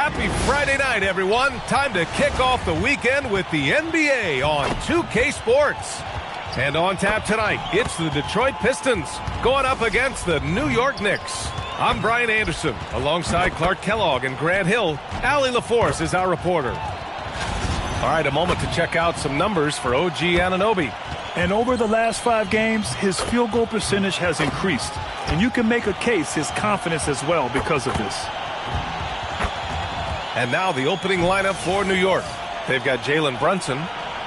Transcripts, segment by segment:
Happy Friday night, everyone. Time to kick off the weekend with the NBA on 2K Sports. And on tap tonight, it's the Detroit Pistons going up against the New York Knicks. I'm Brian Anderson, alongside Clark Kellogg and Grant Hill. Allie LaForce is our reporter. All right, a moment to check out some numbers for OG Anunoby. And over the last 5 games, his field goal percentage has increased. And you can make a case his confidence as well because of this. And now the opening lineup for New York. They've got Jalen Brunson.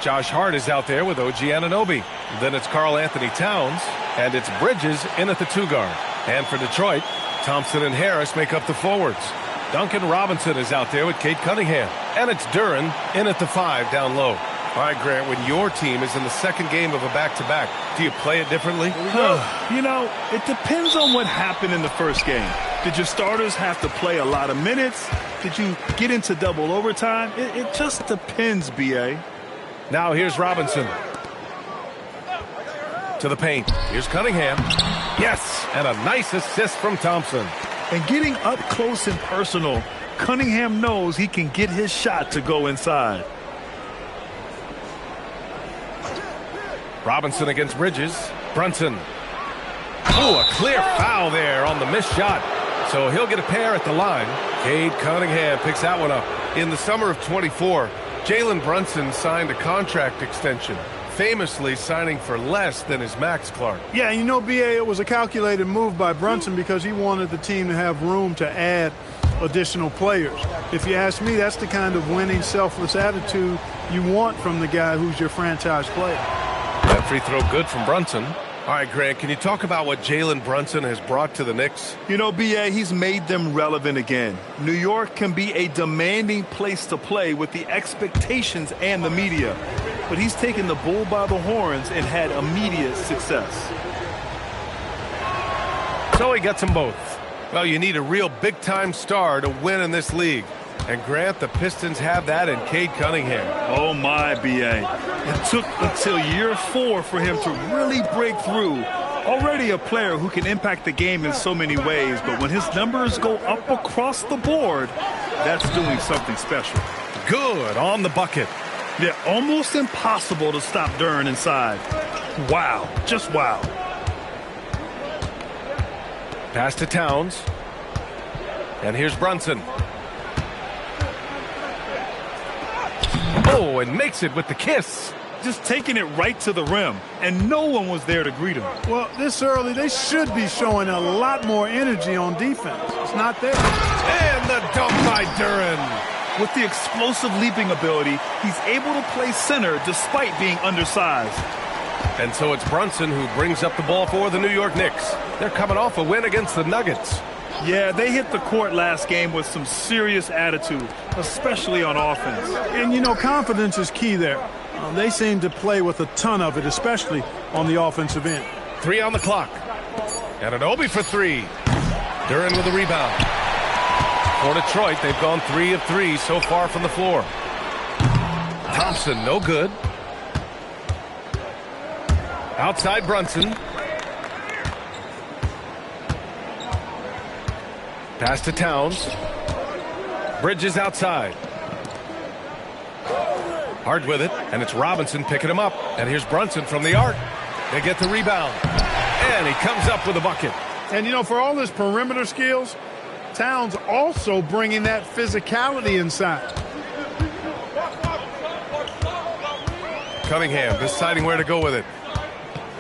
Josh Hart is out there with OG Anunoby. Then it's Karl Anthony Towns. And it's Bridges in at the 2-guard. And for Detroit, Thompson and Harris make up the forwards. Duncan Robinson is out there with Cade Cunningham. And it's Duren in at the 5 down low. All right, Grant, when your team is in the second game of a back-to-back, do you play it differently? You know, it depends on what happened in the first game. Did your starters have to play a lot of minutes? Did you get into double overtime? It just depends, B.A. Now here's Robinson. To the paint. Here's Cunningham. Yes, and a nice assist from Thompson. And getting up close and personal, Cunningham knows he can get his shot to go inside. Robinson against Bridges. Brunson. Oh, a clear foul there on the missed shot. So he'll get a pair at the line. Cade Cunningham picks that one up. In the summer of 24, Jalen Brunson signed a contract extension, famously signing for less than his max, Clark. Yeah, you know, B.A., it was a calculated move by Brunson because he wanted the team to have room to add additional players. If you ask me, that's the kind of winning, selfless attitude you want from the guy who's your franchise player. That free throw good from Brunson. All right, Grant, can you talk about what Jalen Brunson has brought to the Knicks? You know, B.A., he's made them relevant again. New York can be a demanding place to play with the expectations and the media. But he's taken the bull by the horns and had immediate success. So he gets them both. Well, you need a real big-time star to win in this league. And Grant, the Pistons have that in Cade Cunningham. Oh my, B.A. It took until year 4 for him to really break through. Already a player who can impact the game in so many ways, but when his numbers go up across the board, that's doing something special. Good on the bucket. Yeah, almost impossible to stop Duren inside. Wow, just wow. Pass to Towns. And here's Brunson. Oh, and makes it with the kiss. Just taking it right to the rim, and no one was there to greet him. Well, this early, they should be showing a lot more energy on defense. It's not there. And the dunk by Duren. With the explosive leaping ability, he's able to play center despite being undersized. And so it's Brunson who brings up the ball for the New York Knicks. They're coming off a win against the Nuggets. Yeah, they hit the court last game with some serious attitude, especially on offense. And, you know, confidence is key there. They seem to play with a ton of it, especially on the offensive end. 3 on the clock. Anunoby for 3. Duren with a rebound. For Detroit, they've gone 3 of 3 so far from the floor. Thompson, no good. Outside Brunson. Pass to Towns. Bridges outside. Hard with it, and it's Robinson picking him up. And here's Brunson from the arc. They get the rebound. And he comes up with a bucket. And, you know, for all his perimeter skills, Towns also bringing that physicality inside. Cunningham deciding where to go with it.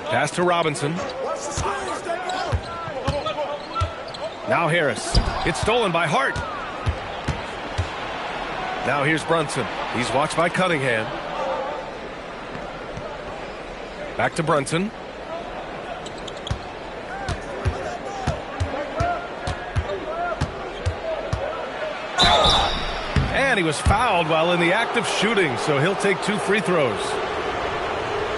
Pass to Robinson. Now Harris. It's stolen by Hart. Now here's Brunson. He's watched by Cunningham. Back to Brunson. And he was fouled while in the act of shooting, so he'll take 2 free throws.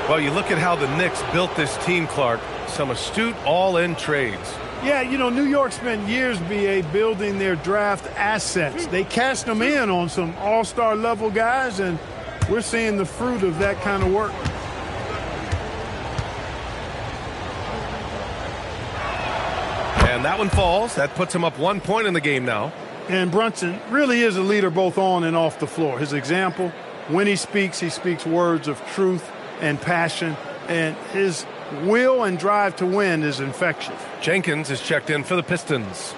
Well, you look at how the Knicks built this team, Clark. Some astute all-in trades. Yeah, you know, New York spent years, B.A., building their draft assets. They cashed them in on some all-star level guys, and we're seeing the fruit of that kind of work. And that one falls. That puts him up 1 point in the game now. And Brunson really is a leader both on and off the floor. His example, when he speaks words of truth and passion, and his will and drive to win is infectious. Jenkins is checked in for the Pistons.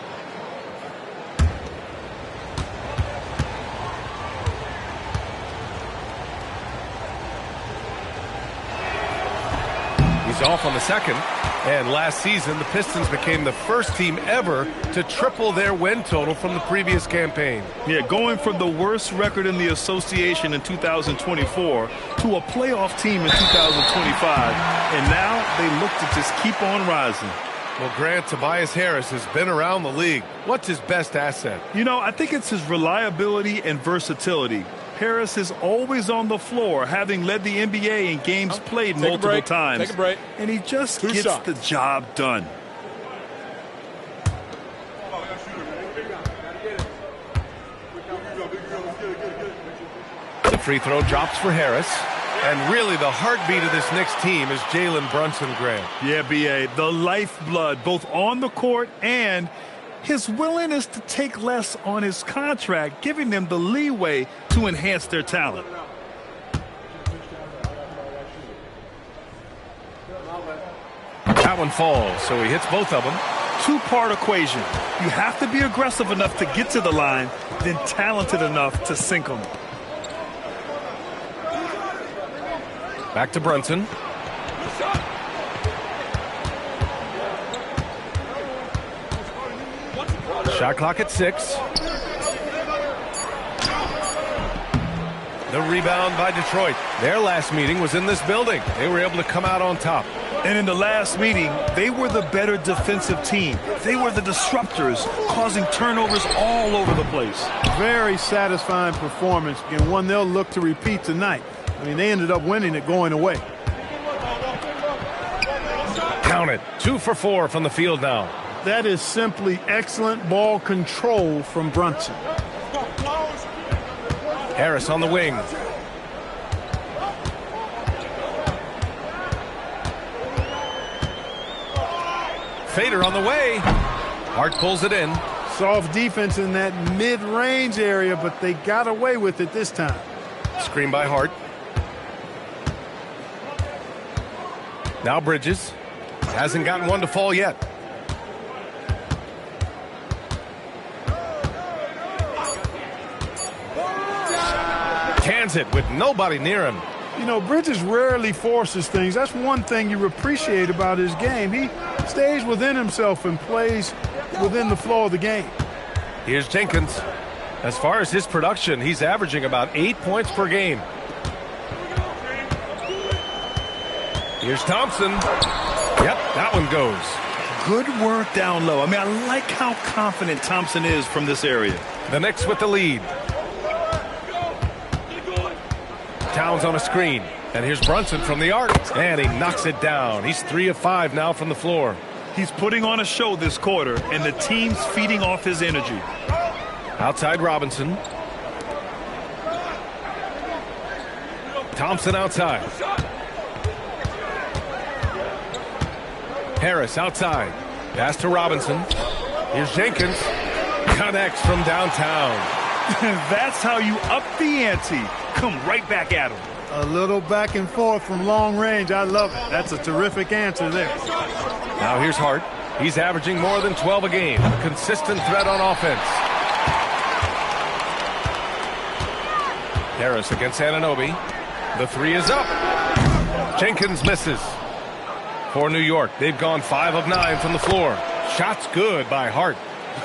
He's off on the second. And last season, the Pistons became the first team ever to triple their win total from the previous campaign. Yeah, going from the worst record in the association in 2024 to a playoff team in 2025. And now they look to just keep on rising. Well, Grant, Tobias Harris has been around the league. What's his best asset? You know, I think it's his reliability and versatility. Harris is always on the floor, having led the NBA in games played multiple times. Take a break. And he just gets the job done. The free throw drops for Harris. And really the heartbeat of this Knicks team is Jalen Brunson, Grant. Yeah, B.A., the lifeblood, both on the court and his willingness to take less on his contract, giving them the leeway to enhance their talent. That one falls, so he hits both of them. Two-part equation. You have to be aggressive enough to get to the line, then talented enough to sink them. Back to Brunson. Shot clock at 6. The rebound by Detroit. Their last meeting was in this building. They were able to come out on top. And in the last meeting, they were the better defensive team. They were the disruptors, causing turnovers all over the place. Very satisfying performance, and one they'll look to repeat tonight. I mean, they ended up winning it going away. Count it. 2 for 4 from the field now. That is simply excellent ball control from Brunson. Harris on the wing. Fader on the way. Hart pulls it in. Soft defense in that mid-range area, but they got away with it this time. Screen by Hart. Now Bridges. Hasn't gotten one to fall yet. Cans it with nobody near him. You know, Bridges rarely forces things. That's one thing you appreciate about his game. He stays within himself and plays within the flow of the game. Here's Jenkins. As far as his production, he's averaging about 8 points per game. Here's Thompson. Yep, that one goes. Good work down low. I mean, I like how confident Thompson is from this area. The Knicks with the lead. Towns on a screen. And here's Brunson from the arc. And he knocks it down. He's 3 of 5 now from the floor. He's putting on a show this quarter, and the team's feeding off his energy. Outside Robinson. Thompson outside. Harris outside. Pass to Robinson. Here's Jenkins. Connects from downtown. That's how you up the ante. Come right back at him. A little back and forth from long range. I love it. That's a terrific answer there. Now here's Hart. He's averaging more than 12 a game. A consistent threat on offense. Harris against Anunoby. The 3 is up. Jenkins misses. For New York, they've gone 5 of 9 from the floor. Shots good by Hart.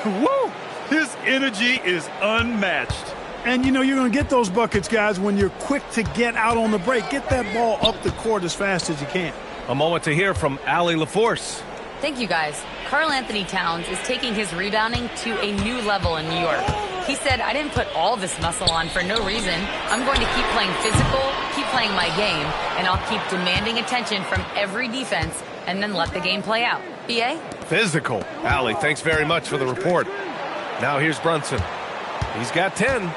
Woo! His energy is unmatched. And, you know, you're going to get those buckets, guys, when you're quick to get out on the break. Get that ball up the court as fast as you can. A moment to hear from Allie LaForce. Thank you, guys. Karl Anthony Towns is taking his rebounding to a new level in New York. He said, I didn't put all this muscle on for no reason. I'm going to keep playing physical, keep playing my game, and I'll keep demanding attention from every defense and then let the game play out. B.A.? Physical. Allie, thanks very much for the report. Now here's Brunson. He's got 10.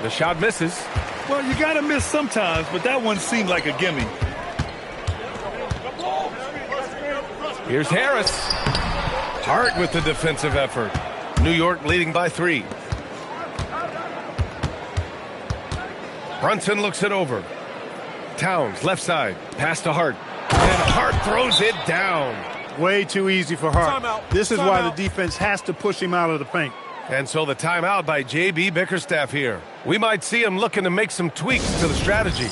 The shot misses. Well, you got to miss sometimes, but that one seemed like a gimme. Here's Harris. Hart with the defensive effort. New York leading by 3. Brunson looks it over. Towns, left side. Pass to Hart. And Hart throws it down. Way too easy for Hart. This is why the defense has to push him out of the paint. And so the timeout by J.B. Bickerstaff here. We might see him looking to make some tweaks to the strategy.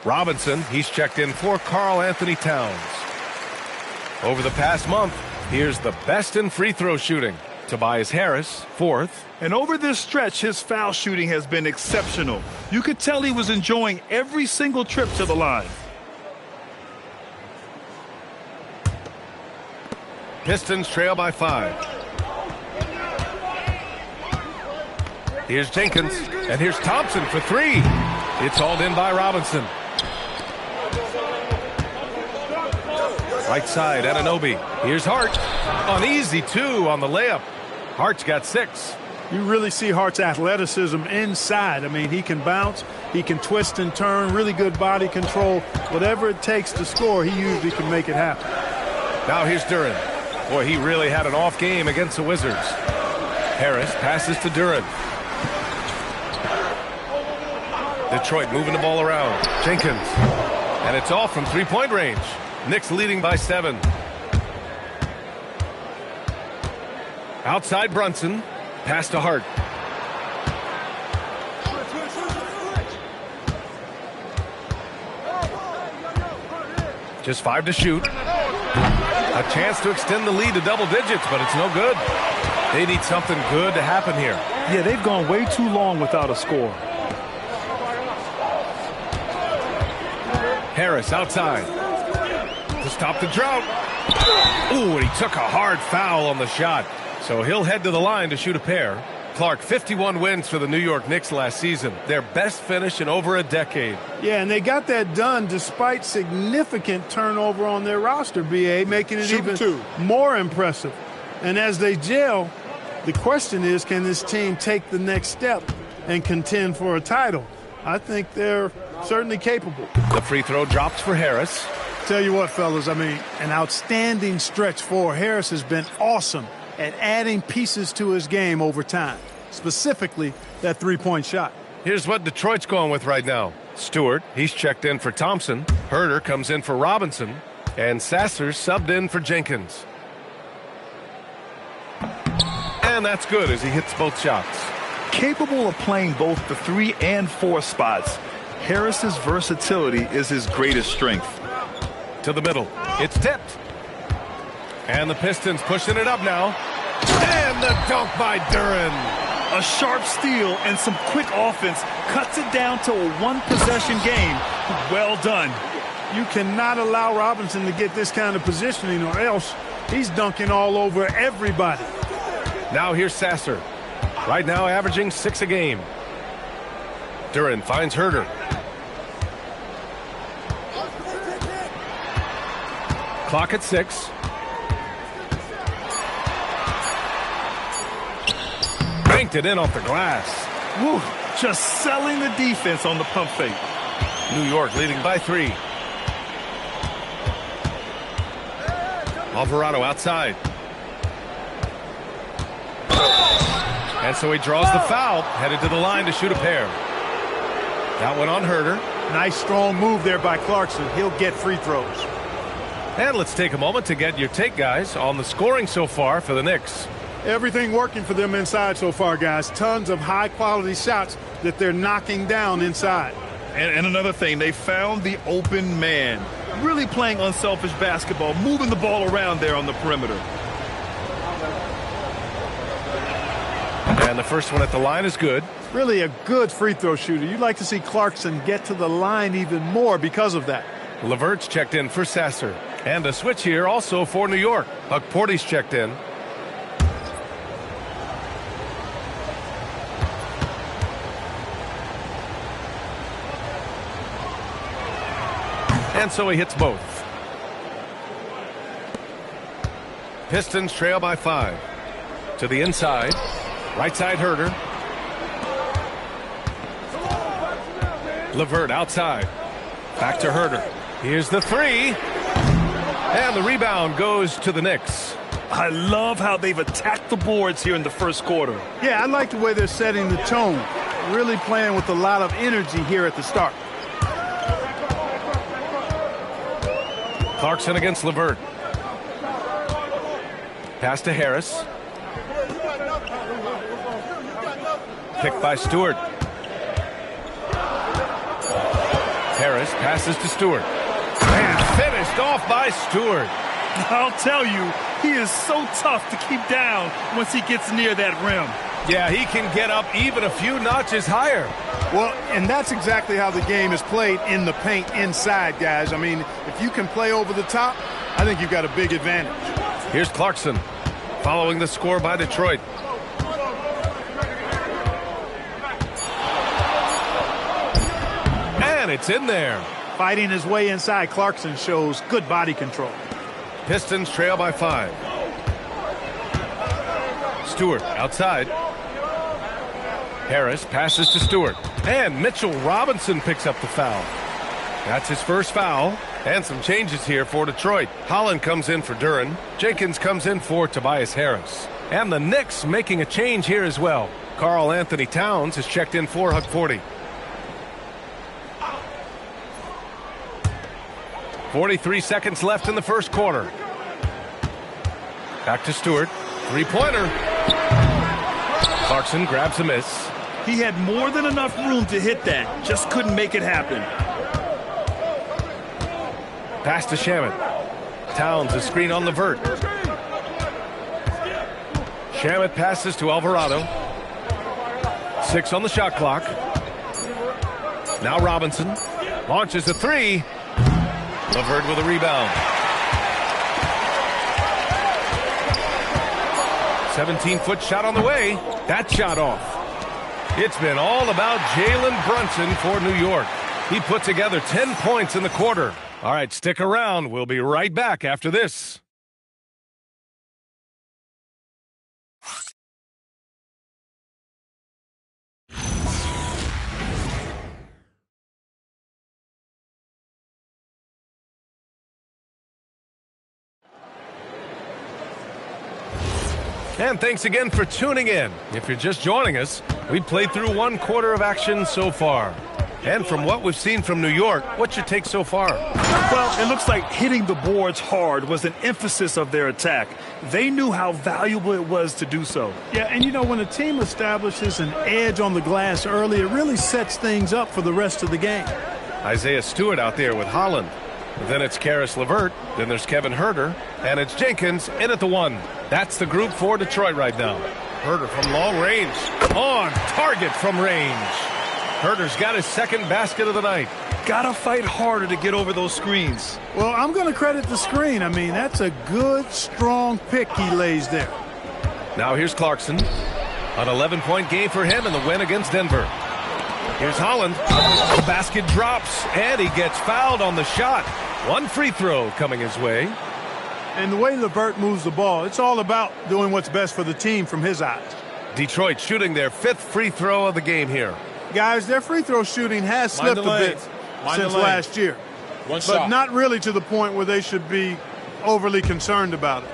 Robinson, he's checked in for Karl Anthony Towns. Over the past month, here's the best in free throw shooting. Tobias Harris, 4th. And over this stretch, his foul shooting has been exceptional. You could tell he was enjoying every single trip to the line. Pistons trail by 5. Here's Jenkins, and here's Thompson for 3. It's hauled in by Robinson. Right side, Anunoby. Here's Hart. An easy 2 on the layup. Hart's got 6. You really see Hart's athleticism inside. I mean, he can bounce, he can twist and turn, really good body control. Whatever it takes to score, he usually can make it happen. Now here's Duren. Boy, he really had an off game against the Wizards. Harris passes to Duren. Detroit moving the ball around. Jenkins. And it's off from three-point range. Knicks leading by 7. Outside Brunson. Pass to Hart. Just 5 to shoot. A chance to extend the lead to double digits, but it's no good. They need something good to happen here. Yeah, they've gone way too long without a score. Harris outside to stop the drought. Ooh, and he took a hard foul on the shot. So he'll head to the line to shoot a pair. Clark, 51 wins for the New York Knicks last season. Their best finish in over a decade. Yeah, and they got that done despite significant turnover on their roster, B.A., making it even more impressive. And as they gel, the question is, can this team take the next step and contend for a title? I think they're certainly capable. The free throw drops for Harris. Tell you what, fellas, I mean, an outstanding stretch for Harris has been awesome at adding pieces to his game over time, specifically that three-point shot. Here's what Detroit's going with right now. Stewart, he's checked in for Thompson. Herter comes in for Robinson. And Sasser's subbed in for Jenkins. And that's good as he hits both shots. Capable of playing both the 3 and 4 spots, Harris's versatility is his greatest strength. To the middle. It's tipped. And the Pistons pushing it up now. And the dunk by Duren. A sharp steal and some quick offense cuts it down to a one-possession game. Well done. You cannot allow Robinson to get this kind of positioning, or else he's dunking all over everybody. Now here's Sasser. Right now averaging 6 a game. Duren finds Herter. Clock at 6. Banked it in off the glass. Woo, just selling the defense on the pump fake. New York leading by 3. Alvarado outside. And so he draws the foul, headed to the line to shoot a pair. That one on Herder. Nice strong move there by Clarkson. He'll get free throws. And let's take a moment to get your take, guys, on the scoring so far for the Knicks. Everything working for them inside so far, guys. Tons of high-quality shots that they're knocking down inside. And another thing, they found the open man. Really playing unselfish basketball, moving the ball around there on the perimeter. And the first one at the line is good. Really a good free throw shooter. You'd like to see Clarkson get to the line even more because of that. LeVert's checked in for Sasser. And a switch here also for New York. Porty's checked in. And so he hits both. Pistons trail by 5. To the inside. Right side Herder. LeVert outside. Back to Herder. Here's the three. And the rebound goes to the Knicks. I love how they've attacked the boards here in the first quarter. Yeah, I like the way they're setting the tone. Really playing with a lot of energy here at the start. Clarkson against LeVert. Pass to Harris. Picked by Stewart. Harris passes to Stewart. And finished off by Stewart. I'll tell you, he is so tough to keep down once he gets near that rim. Yeah, he can get up even a few notches higher. Well, and that's exactly how the game is played in the paint inside, guys. I mean, if you can play over the top, I think you've got a big advantage. Here's Clarkson following the score by Detroit. And it's in there. Fighting his way inside, Clarkson shows good body control. Pistons trail by 5. Stewart outside. Harris passes to Stewart. And Mitchell Robinson picks up the foul. That's his first foul. And some changes here for Detroit. Holland comes in for Duren. Jenkins comes in for Tobias Harris. And the Knicks making a change here as well. Karl Anthony Towns is checked in for Hug-40. 43 seconds left in the first quarter. Back to Stewart. Three-pointer. Clarkson grabs a miss. He had more than enough room to hit that. Just couldn't make it happen. Pass to Shamet. Towns a screen on LeVert. Shamet passes to Alvarado. 6 on the shot clock. Now Robinson launches a three. LeVert with a rebound. 17-foot shot on the way. That shot off. It's been all about Jalen Brunson for New York. He put together 10 points in the quarter. All right, stick around. We'll be right back after this. And thanks again for tuning in. If you're just joining us, we've played through one quarter of action so far. And from what we've seen from New York, what's your take so far? Well, it looks like hitting the boards hard was an emphasis of their attack. They knew how valuable it was to do so. Yeah, and you know, when a team establishes an edge on the glass early, it really sets things up for the rest of the game. Isaiah Stewart out there with Holland. Then it's Karis LeVert. Then there's Kevin Herder. And it's Jenkins in at the 1. That's the group for Detroit right now. Herder from long range. On target from range. Herder's got his second basket of the night. Gotta fight harder to get over those screens. Well, I'm going to credit the screen. I mean, that's a good, strong pick he lays there. Now here's Clarkson. An 11-point game for him in the win against Denver. Here's Holland. The basket drops, and he gets fouled on the shot. One free throw coming his way. And the way LeVert moves the ball, it's all about doing what's best for the team from his eyes. Detroit shooting their 5th free throw of the game here. Guys, their free throw shooting has slipped a bit since last year. But not really to the point where they should be overly concerned about it.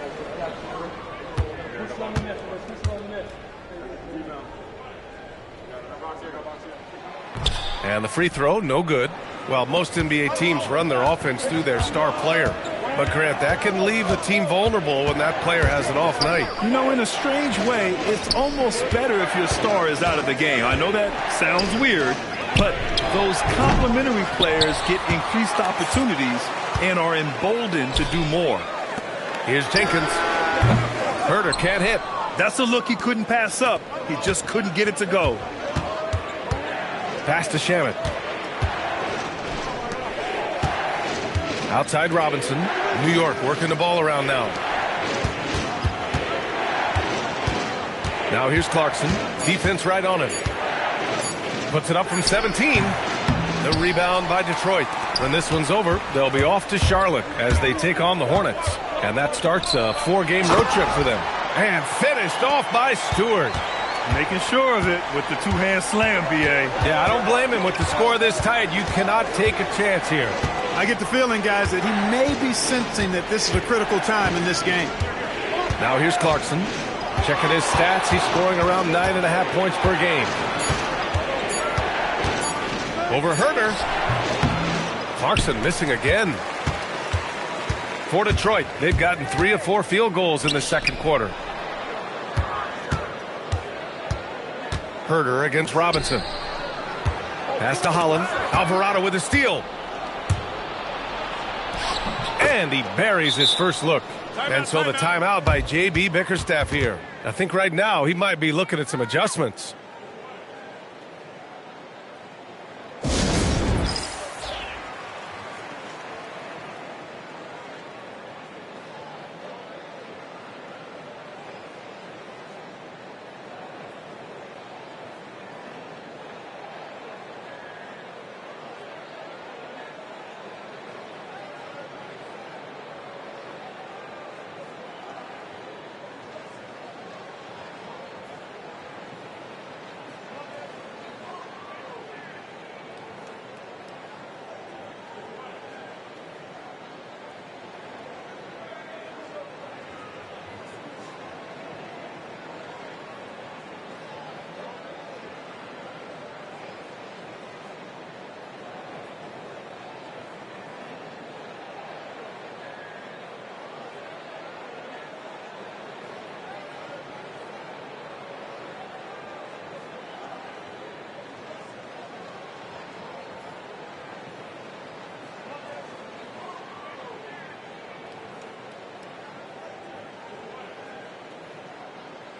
And the free throw, no good. Well, most NBA teams run their offense through their star player. But, Grant, that can leave a team vulnerable when that player has an off night. You know, in a strange way, it's almost better if your star is out of the game. I know that sounds weird, but those complementary players get increased opportunities and are emboldened to do more. Here's Jenkins. Herter can't hit. That's a look he couldn't pass up. He just couldn't get it to go. Pass to Shamet. Outside Robinson. New York working the ball around now. Now here's Clarkson. Defense right on him. Puts it up from 17. The rebound by Detroit. When this one's over, they'll be off to Charlotte as they take on the Hornets. And that starts a 4-game road trip for them. And finished off by Stewart. Making sure of it with the two-hand slam, B.A. Yeah, I don't blame him. With the score this tight, you cannot take a chance here. I get the feeling, guys, that he may be sensing that this is a critical time in this game. Now here's Clarkson. Checking his stats. He's scoring around 9.5 points per game. Over Herter. Clarkson missing again. For Detroit, they've gotten 3 of 4 field goals in the second quarter. Herter against Robinson. Pass to Holland. Alvarado with a steal. And he buries his first look. And so the timeout by J.B. Bickerstaff here. I think right now he might be looking at some adjustments.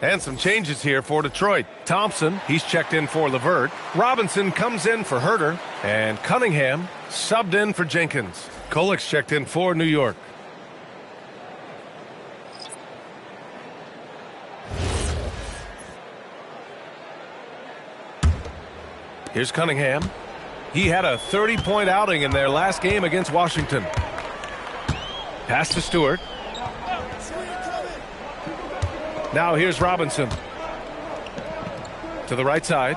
And some changes here for Detroit. Thompson, he's checked in for LeVert. Robinson comes in for Herter. And Cunningham subbed in for Jenkins. Kolik's checked in for New York. Here's Cunningham. He had a 30-point outing in their last game against Washington. Pass to Stewart. Now here's Robinson. To the right side.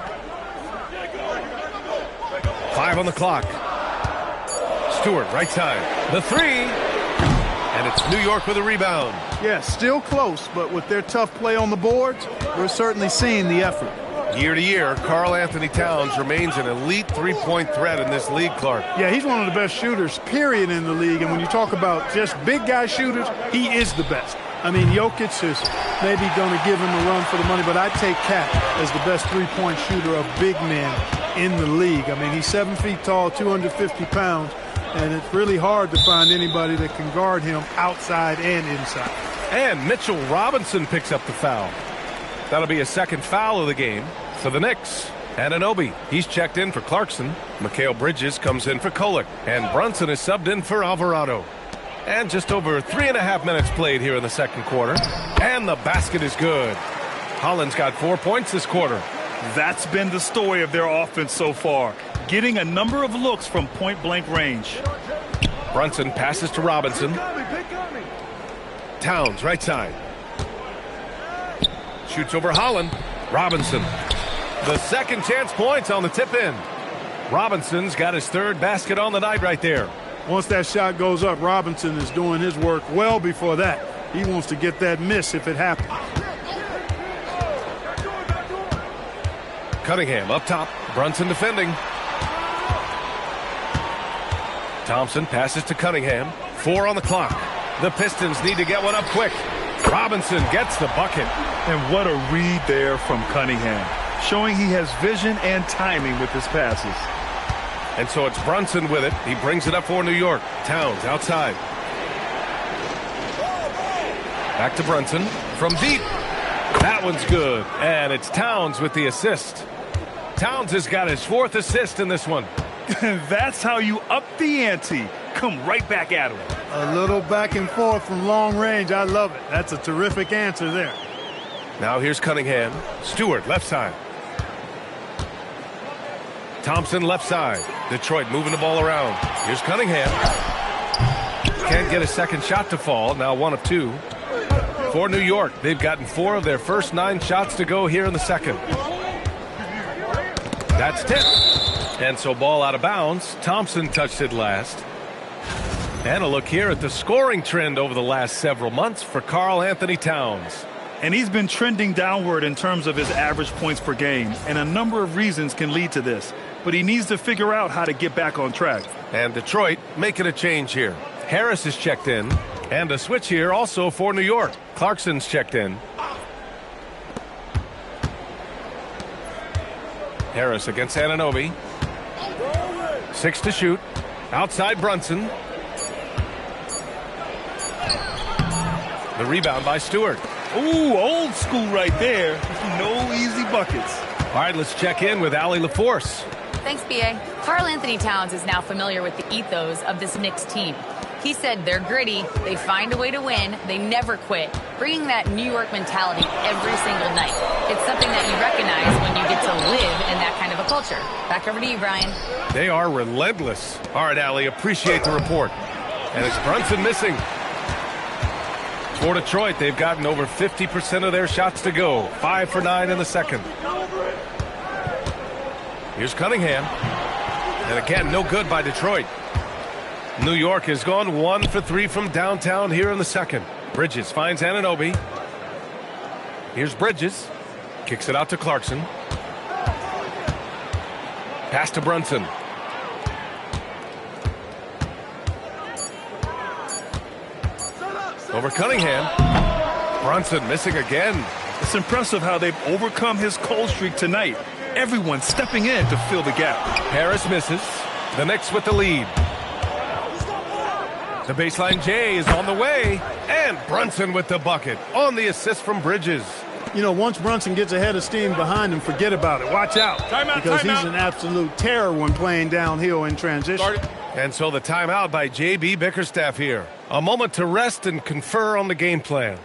5 on the clock. Stewart, right side. The 3. And it's New York with a rebound. Yeah, still close, but with their tough play on the boards, we're certainly seeing the effort. Year to year, Karl Anthony Towns remains an elite three-point threat in this league, Clark. Yeah, he's one of the best shooters, period, in the league. And when you talk about just big guy shooters, he is the best. I mean, Jokic is maybe going to give him a run for the money, but I'd take Cat as the best three-point shooter of big men in the league. I mean, he's 7 feet tall, 250 pounds, and it's really hard to find anybody that can guard him outside and inside. And Mitchell Robinson picks up the foul. That'll be a second foul of the game for the Knicks. Anunoby, he's checked in for Clarkson. Mikal Bridges comes in for Kolik. And Brunson is subbed in for Alvarado. And just over 3.5 minutes played here in the second quarter. And the basket is good. Holland's got 4 points this quarter. That's been the story of their offense so far. Getting a number of looks from point-blank range. Brunson passes to Robinson. Towns, right side. Shoots over Holland. Robinson. The second chance points on the tip-in. Robinson's got his third basket on the night right there. Once that shot goes up, Robinson is doing his work well before that. He wants to get that miss if it happens. Cunningham up top. Brunson defending. Thompson passes to Cunningham. 4 on the clock. The Pistons need to get one up quick. Robinson gets the bucket. And what a read there from Cunningham, showing he has vision and timing with his passes. And so it's Brunson with it. He brings it up for New York. Towns outside. Back to Brunson from deep. That one's good. And it's Towns with the assist. Towns has got his 4th assist in this one. That's how you up the ante. Come right back at him. A little back and forth from long range. I love it. That's a terrific answer there. Now here's Cunningham. Stewart left side. Thompson left side. Detroit moving the ball around. Here's Cunningham. Can't get a second shot to fall. Now 1 of 2. For New York, they've gotten 4 of their first 9 shots to go here in the second. That's tipped. And so ball out of bounds. Thompson touched it last. And a look here at the scoring trend over the last several months for Karl Anthony Towns. And he's been trending downward in terms of his average points per game. And a number of reasons can lead to this. But he needs to figure out how to get back on track. And Detroit making a change here. Harris is checked in. And a switch here also for New York. Clarkson's checked in. Harris against Anunoby. 6 to shoot. Outside Brunson. The rebound by Stewart. Ooh, old school right there. No easy buckets. All right, let's check in with Allie LaForce. Thanks, B.A. Karl Anthony Towns is now familiar with the ethos of this Knicks team. He said they're gritty, they find a way to win, they never quit, bringing that New York mentality every single night. It's something that you recognize when you get to live in that kind of a culture. Back over to you, Brian. They are relentless. All right, Allie, appreciate the report. And it's Brunson missing. For Detroit, they've gotten over 50% of their shots to go. 5 for 9 in the second. Here's Cunningham. And again, no good by Detroit. New York has gone 1 for 3 from downtown here in the second. Bridges finds Anunoby. Here's Bridges. Kicks it out to Clarkson. Pass to Brunson. Over Cunningham. Brunson missing again. It's impressive how they've overcome his cold streak tonight. Everyone stepping in to fill the gap. Harris misses. The Knicks with the lead. The baseline J is on the way. And Brunson with the bucket on the assist from Bridges. You know, once Brunson gets ahead of steam behind him, forget about it. Watch out. Because he's an absolute terror when playing downhill in transition. And so the timeout by J.B. Bickerstaff here. A moment to rest and confer on the game plan.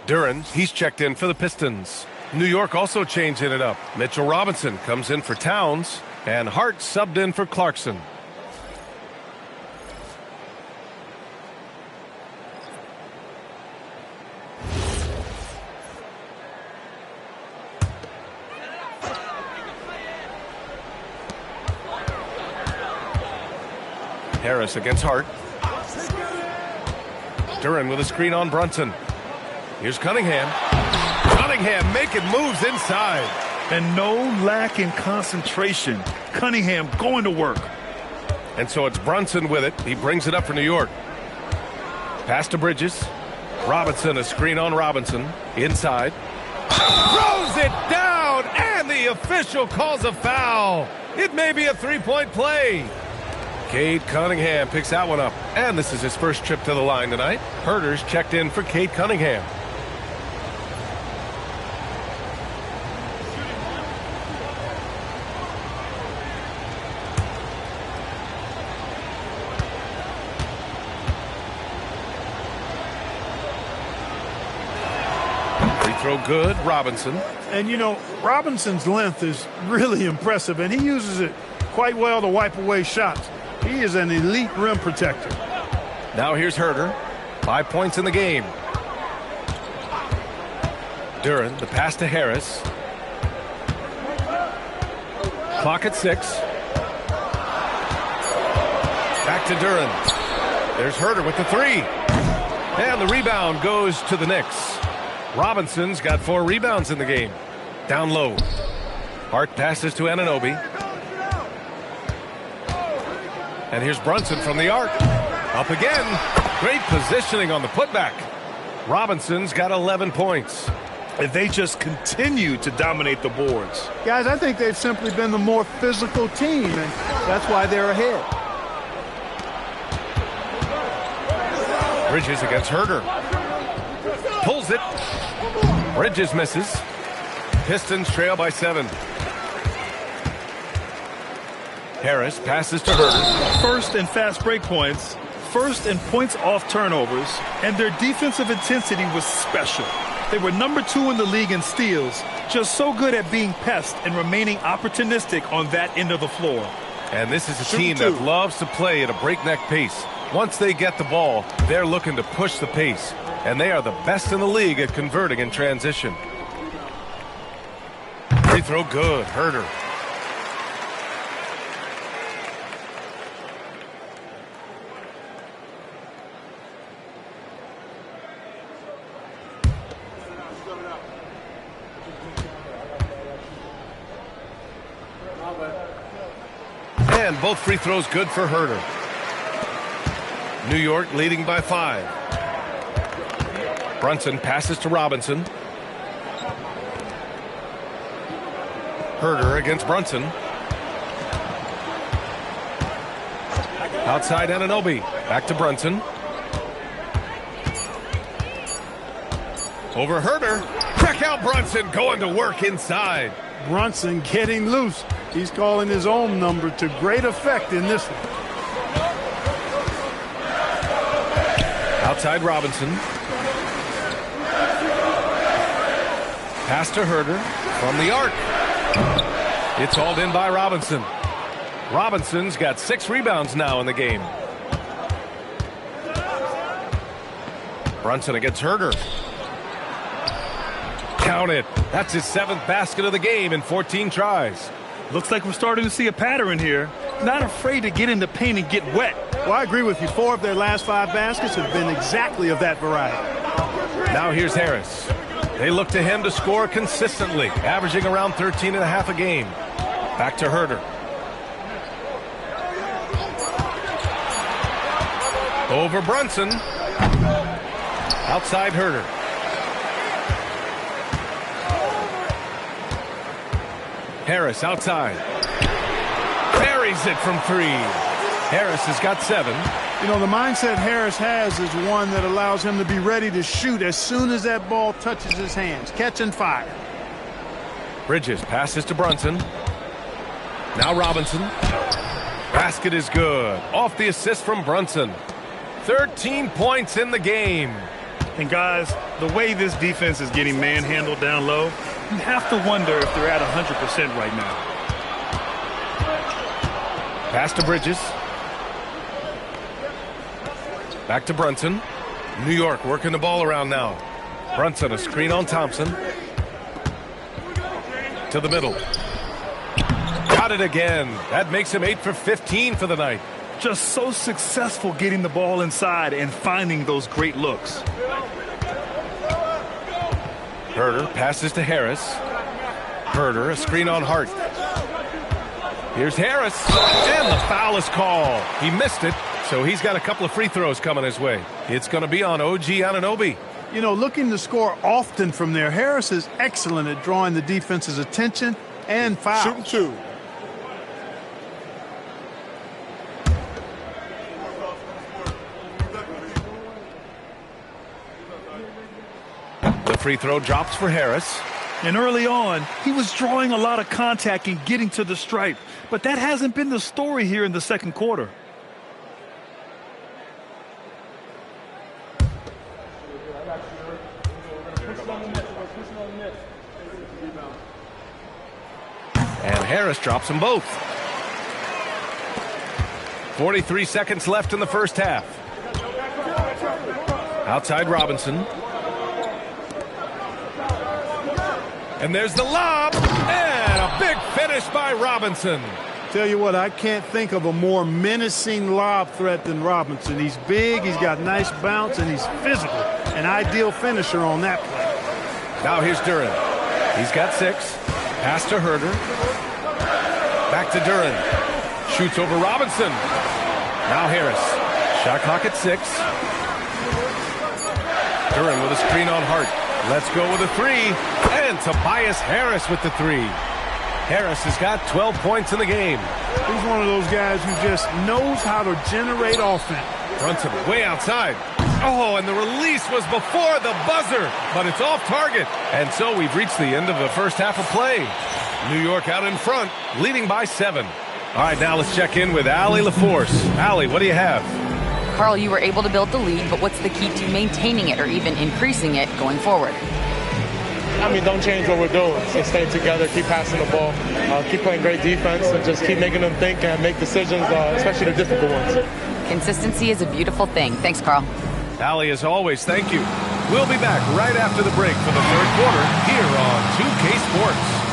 Duren, he's checked in for the Pistons. New York also changing it up. Mitchell Robinson comes in for Towns, and Hart subbed in for Clarkson. Harris against Hart. Duren with a screen on Brunson. Here's Cunningham. Cunningham making moves inside. And no lack in concentration. Cunningham going to work. And so it's Brunson with it. He brings it up for New York. Pass to Bridges. Robinson, a screen on Robinson. Inside. Throws it down, and the official calls a foul. It may be a three-point play. Cade Cunningham picks that one up, and this is his first trip to the line tonight. Herder's checked in for Cade Cunningham. Throw good, Robinson. And, you know, Robinson's length is really impressive, and he uses it quite well to wipe away shots. He is an elite rim protector. Now here's Herder. 5 points in the game. Duren, the pass to Harris. Clock at 6. Back to Duren. There's Herder with the 3. And the rebound goes to the Knicks. Robinson's got 4 rebounds in the game. Down low. Hart passes to Anunoby. And here's Brunson from the arc. Up again. Great positioning on the putback. Robinson's got 11 points. And they just continue to dominate the boards. Guys, I think they've simply been the more physical team, and that's why they're ahead. Bridges against Herder. Pulls it. Bridges misses. Pistons trail by 7. Harris passes to Herder. First in fast break points, first in points off turnovers, and their defensive intensity was special. They were number 2 in the league in steals, just so good at being pests and remaining opportunistic on that end of the floor. And this is a team that loves to play at a breakneck pace. Once they get the ball, they're looking to push the pace. And they are the best in the league at converting in transition. Free throw good. Herder. And both free throws good for Herder. New York leading by 5. Brunson passes to Robinson. Herder against Brunson. Outside Anunoby. Back to Brunson. Over Herder. Check out Brunson going to work inside. Brunson getting loose. He's calling his own number to great effect in this one. Outside Robinson. Pass to Herder from the arc. It's hauled in by Robinson. Robinson's got 6 rebounds now in the game. Brunson against Herder. Count it. That's his 7th basket of the game in 14 tries. Looks like we're starting to see a pattern here. Not afraid to get in the paint and get wet. Well, I agree with you. 4 of their last 5 baskets have been exactly of that variety. Now here's Harris. They look to him to score consistently, averaging around 13.5 a game. Back to Herder. Over Brunson. Outside Herder. Harris outside. Buries it from 3. Harris has got 7. You know, the mindset Harris has is one that allows him to be ready to shoot as soon as that ball touches his hands. Catch and fire. Bridges passes to Brunson. Now Robinson. Basket is good. Off the assist from Brunson. 13 points in the game. And guys, the way this defense is getting manhandled down low, you have to wonder if they're at 100% right now. Pass to Bridges. Back to Brunson. New York working the ball around now. Brunson, a screen on Thompson. To the middle. Got it again. That makes him 8 for 15 for the night. Just so successful getting the ball inside and finding those great looks. Herder passes to Harris. Herder, a screen on Hart. Here's Harris. And the foul is called. He missed it. So he's got a couple of free throws coming his way. It's going to be on OG Anunoby. You know, looking to score often from there, Harris is excellent at drawing the defense's attention and fouls. Shooting two. The free throw drops for Harris. And early on, he was drawing a lot of contact and getting to the stripe. But that hasn't been the story here in the second quarter. And Harris drops them both. 43 seconds left in the first half. Outside Robinson. And there's the lob. And a big finish by Robinson. Tell you what, I can't think of a more menacing lob threat than Robinson. He's big, he's got nice bounce, and he's physical. An ideal finisher on that play. Now here's Duren. He's got 6. Pass to Herder. Back to Duren. Shoots over Robinson. Now Harris. Shot clock at 6. Duren with a screen on Hart. Let's go with a 3. And Tobias Harris with the 3. Harris has got 12 points in the game. He's one of those guys who just knows how to generate offense. Brunson way outside. Oh, and the release was before the buzzer, but it's off target. And so we've reached the end of the first half of play. New York out in front, leading by 7. All right, now let's check in with Allie LaForce. Allie, what do you have? Carl, you were able to build the lead, but what's the key to maintaining it or even increasing it going forward? I mean, don't change what we're doing. So stay together, keep passing the ball, keep playing great defense, and just keep making them think and make decisions, especially the difficult ones. Consistency is a beautiful thing. Thanks, Carl. Allie, as always, thank you. We'll be back right after the break for the third quarter here on 2K Sports.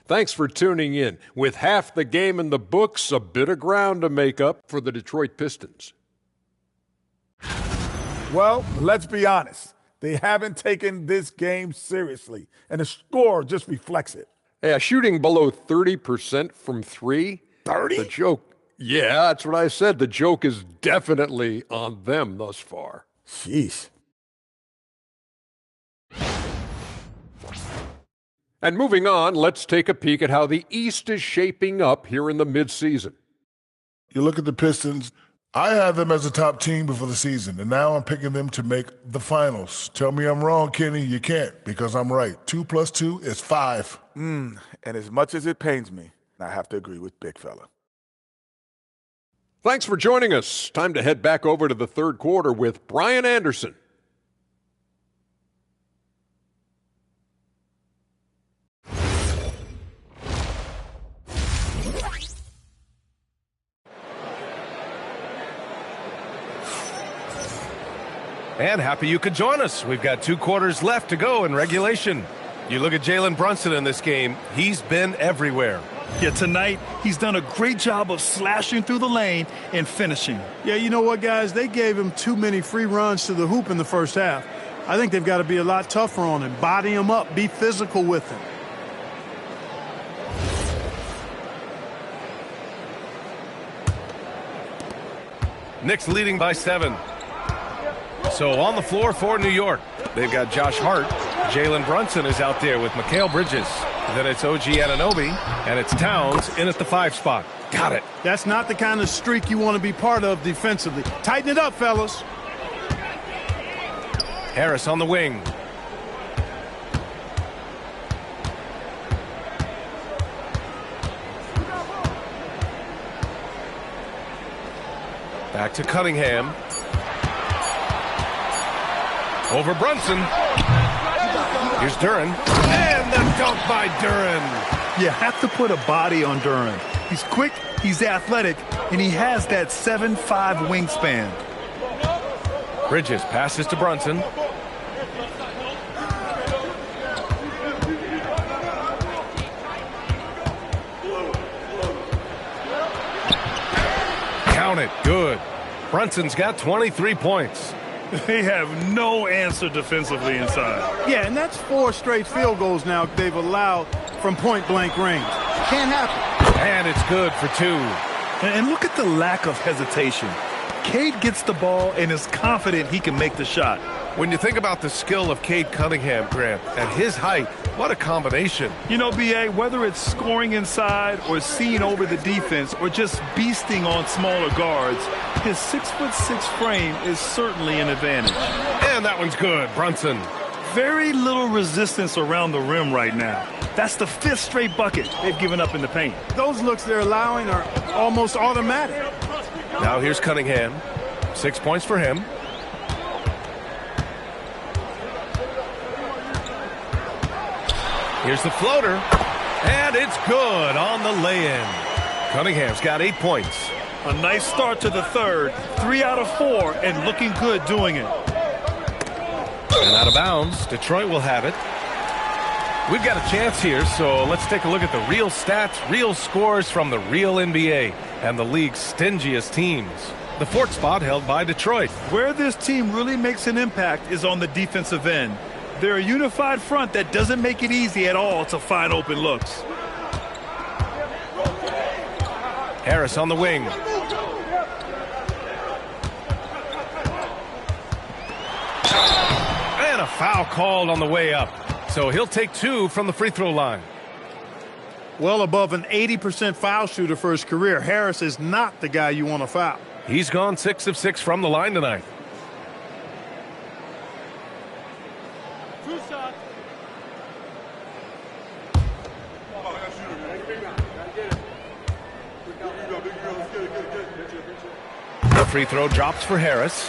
Thanks for tuning in. With half the game in the books, a bit of ground to make up for the Detroit Pistons. Well, let's be honest. They haven't taken this game seriously, and the score just reflects it. Yeah, shooting below 30% from 3. 30? The joke. Yeah, that's what I said. The joke is definitely on them thus far. Sheesh. And moving on, let's take a peek at how the East is shaping up here in the midseason. You look at the Pistons, I had them as a top team before the season, and now I'm picking them to make the finals. Tell me I'm wrong, Kenny. You can't, because I'm right. 2 + 2 is 5. And as much as it pains me, I have to agree with Big Fella. Thanks for joining us. Time to head back over to the third quarter with Brian Anderson. And happy you could join us. We've got 2 quarters left to go in regulation. You look at Jalen Brunson in this game, he's been everywhere. Yeah, tonight he's done a great job of slashing through the lane and finishing. Yeah, you know what, guys? They gave him too many free runs to the hoop in the first half. I think they've got to be a lot tougher on him. Body him up. Be physical with him. Knicks leading by 7. So on the floor for New York, they've got Josh Hart. Jalen Brunson is out there with Mikal Bridges. Then it's OG Anunoby, and it's Towns in at the 5 spot. Got it. That's not the kind of streak you want to be part of defensively. Tighten it up, fellas. Harris on the wing. Back to Cunningham. Over Brunson. Here's Duren. And the dunk by Duren. You have to put a body on Duren. He's quick, he's athletic, and he has that 7'5" wingspan. Bridges passes to Brunson. Count it. Good. Brunson's got 23 points. They have no answer defensively inside. Yeah, and that's 4 straight field goals now they've allowed from point-blank range. Can't happen. And it's good for 2. And look at the lack of hesitation. Cade gets the ball and is confident he can make the shot. When you think about the skill of Cade Cunningham, Grant, at his height, what a combination. You know, B.A., whether it's scoring inside or seeing over the defense or just beasting on smaller guards, his 6'6" frame is certainly an advantage. And that one's good, Brunson. Very little resistance around the rim right now. That's the 5th straight bucket they've given up in the paint. Those looks they're allowing are almost automatic. Now here's Cunningham. 6 points for him. Here's the floater. And it's good on the lay-in. Cunningham's got 8 points. A nice start to the third. 3 out of 4 and looking good doing it. And out of bounds. Detroit will have it. We've got a chance here, so let's take a look at the real stats, real scores from the real NBA and the league's stingiest teams. The 4th spot held by Detroit. Where this team really makes an impact is on the defensive end. They're a unified front that doesn't make it easy at all to find open looks. Harris on the wing. And a foul called on the way up. So he'll take 2 from the free throw line. Well above an 80% foul shooter for his career. Harris is not the guy you want to foul. He's gone 6 of 6 from the line tonight. The free throw drops for Harris.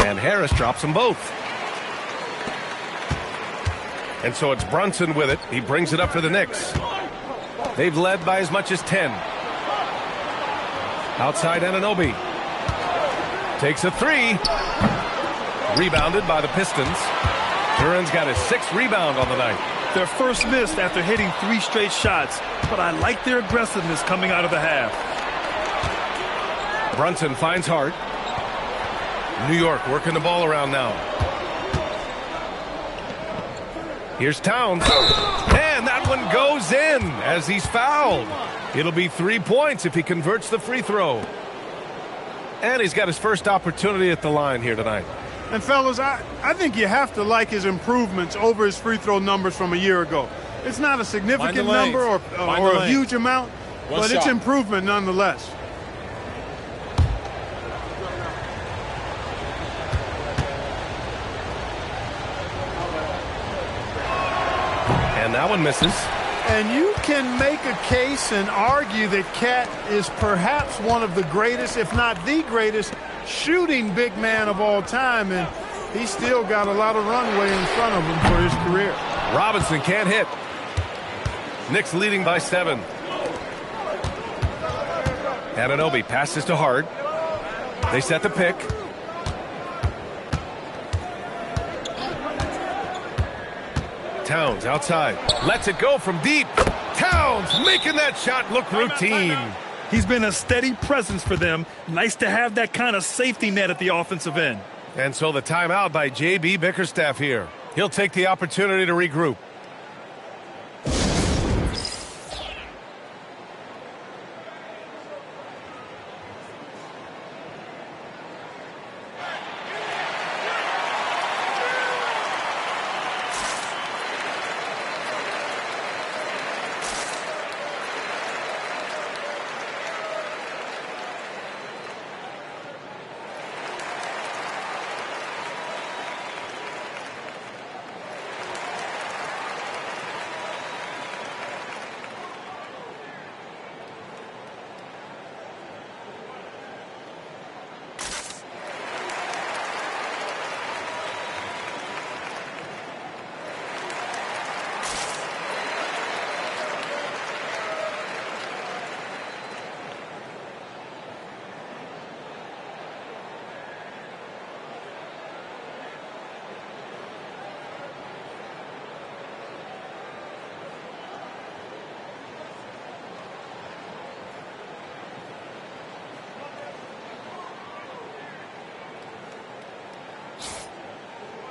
And Harris drops them both. And so it's Brunson with it. He brings it up for the Knicks. They've led by as much as 10. Outside Anunoby. Takes a 3. Rebounded by the Pistons. Duran's got his 6th rebound on the night. Their first miss after hitting 3 straight shots, but I like their aggressiveness coming out of the half. Brunson finds Hart. New York working the ball around now. Here's Towns. And that one goes in as he's fouled. It'll be 3 points if he converts the free throw. And he's got his first opportunity at the line here tonight. And fellas, I think you have to like his improvements over his free throw numbers from a year ago. It's not a significant number or a huge amount, but it's improvement nonetheless. And that one misses. And you can make a case and argue that Cat is perhaps one of the greatest, if not the greatest, shooting big man of all time, and he's still got a lot of runway in front of him for his career. Robinson can't hit. Knicks leading by 7. Anunoby passes to Hart. They set the pick. Towns outside. Lets it go from deep. Towns making that shot look routine. He's been a steady presence for them. Nice to have that kind of safety net at the offensive end. And so the timeout by J.B. Bickerstaff here. He'll take the opportunity to regroup.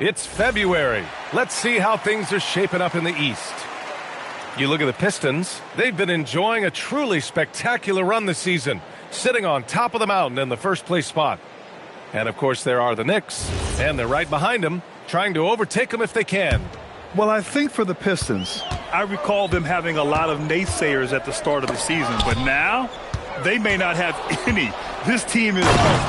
It's February. Let's see how things are shaping up in the East. You look at the Pistons, they've been enjoying a truly spectacular run this season, sitting on top of the mountain in the first place spot. And of course there are the Knicks, and they're right behind them, trying to overtake them if they can. Well, I think for the Pistons, I recall them having a lot of naysayers at the start of the season, but now they may not have any. This team is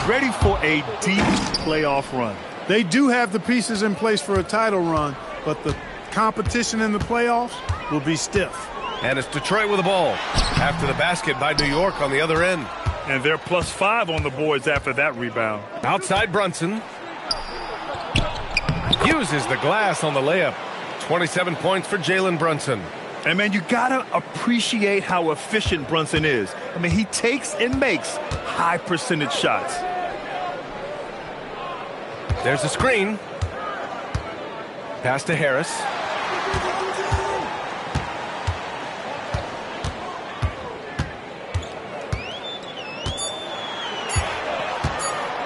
ready for a deep playoff run. They do have the pieces in place for a title run, but the competition in the playoffs will be stiff. And it's Detroit with the ball after the basket by New York on the other end. And they're +5 on the boards after that rebound. Outside Brunson. Uses the glass on the layup. 27 points for Jalen Brunson. And, man, you got to appreciate how efficient Brunson is. I mean, he takes and makes high percentage shots. There's a screen. Pass to Harris.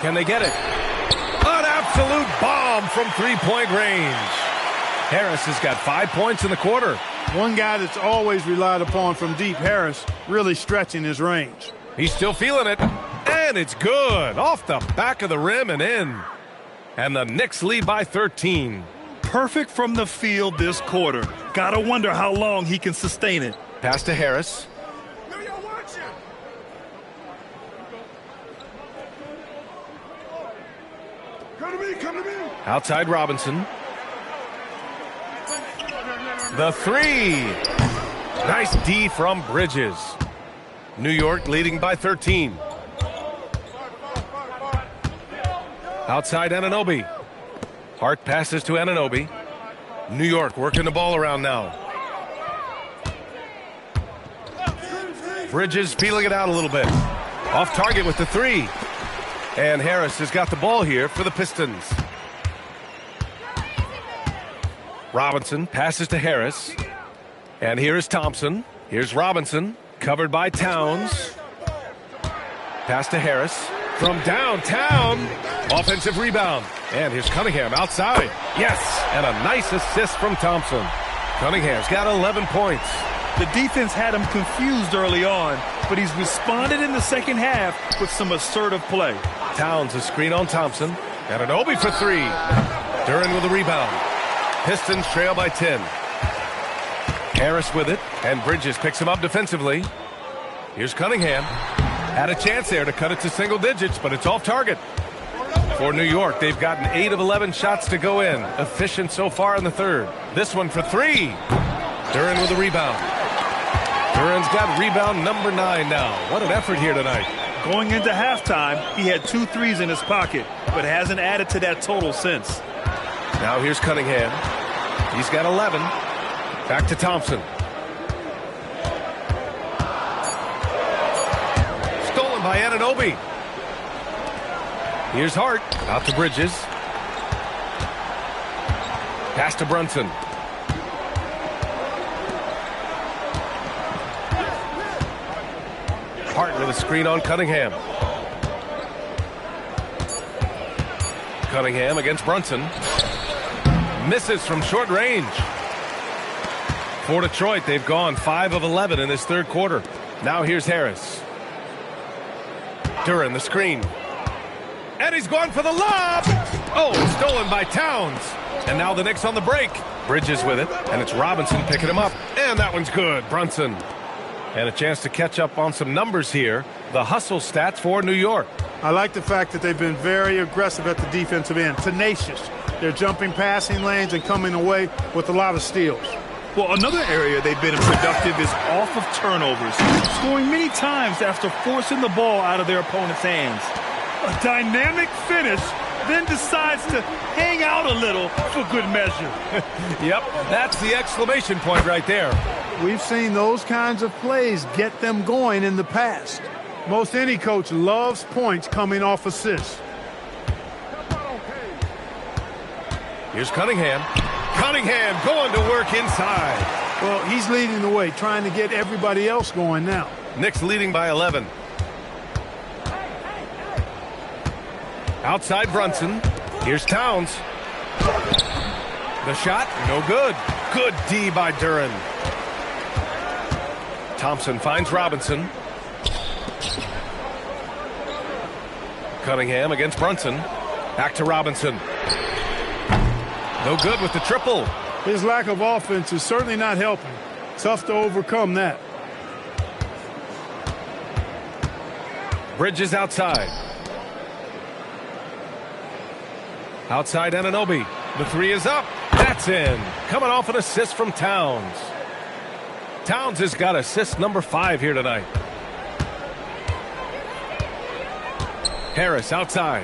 Can they get it? An absolute bomb from three-point range. Harris has got 5 points in the quarter. One guy that's always relied upon from deep, Harris, really stretching his range. He's still feeling it. And it's good. Off the back of the rim and in. And the Knicks lead by 13. Perfect from the field this quarter. Gotta wonder how long he can sustain it. Pass to Harris. Come to me. Outside Robinson. The three. Nice D from Bridges. New York leading by 13. Outside Anunoby. Hart passes to Anunoby. New York working the ball around now. Bridges feeling it out a little bit. Off target with the three. And Harris has got the ball here for the Pistons. Robinson passes to Harris. And here is Thompson. Here's Robinson. Covered by Towns. Pass to Harris. From downtown. Offensive rebound. And here's Cunningham outside. Yes. And a nice assist from Thompson. Cunningham's got 11 points. The defense had him confused early on, but he's responded in the second half with some assertive play. Towns a screen on Thompson. And an Obi for three. Duren with a rebound. Pistons trail by 10. Harris with it. And Bridges picks him up defensively. Here's Cunningham. Had a chance there to cut it to single digits, but it's off target. For New York, they've gotten 8 of 11 shots to go in. Efficient so far in the third. This one for three. Duren with a rebound. Duren's got rebound number 9 now. What an effort here tonight. Going into halftime, he had 2 threes in his pocket, but hasn't added to that total since. Now here's Cunningham. He's got 11. Back to Thompson. Stolen by Anunoby. Here's Hart. Out to Bridges. Pass to Brunson. Hart with a screen on Cunningham. Cunningham against Brunson. Misses from short range. For Detroit, they've gone 5 of 11 in this third quarter. Now here's Harris. Duren the screen. And he's going for the lob. Oh, stolen by Towns. And now the Knicks on the break. Bridges with it, and it's Robinson picking him up. And that one's good. Brunson. And a chance to catch up on some numbers here. The hustle stats for New York. I like the fact that they've been very aggressive at the defensive end. Tenacious. They're jumping passing lanes and coming away with a lot of steals. Well, another area they've been productive is off of turnovers, scoring many times after forcing the ball out of their opponent's hands. A dynamic finish, then decides to hang out a little for good measure. Yep, that's the exclamation point right there. We've seen those kinds of plays get them going in the past. Most any coach loves points coming off assists. Here's Cunningham. Cunningham going to work inside. Well, he's leading the way, trying to get everybody else going now. Knicks leading by 11. Outside Brunson. Here's Towns. The shot, no good. Good D by Duren. Thompson finds Robinson. Cunningham against Brunson. Back to Robinson. No good with the triple. His lack of offense is certainly not helping. Tough to overcome that. Bridges outside. Outside Anunoby. The three is up. That's in. Coming off an assist from Towns. Towns has got assist number 5 here tonight. Harris outside.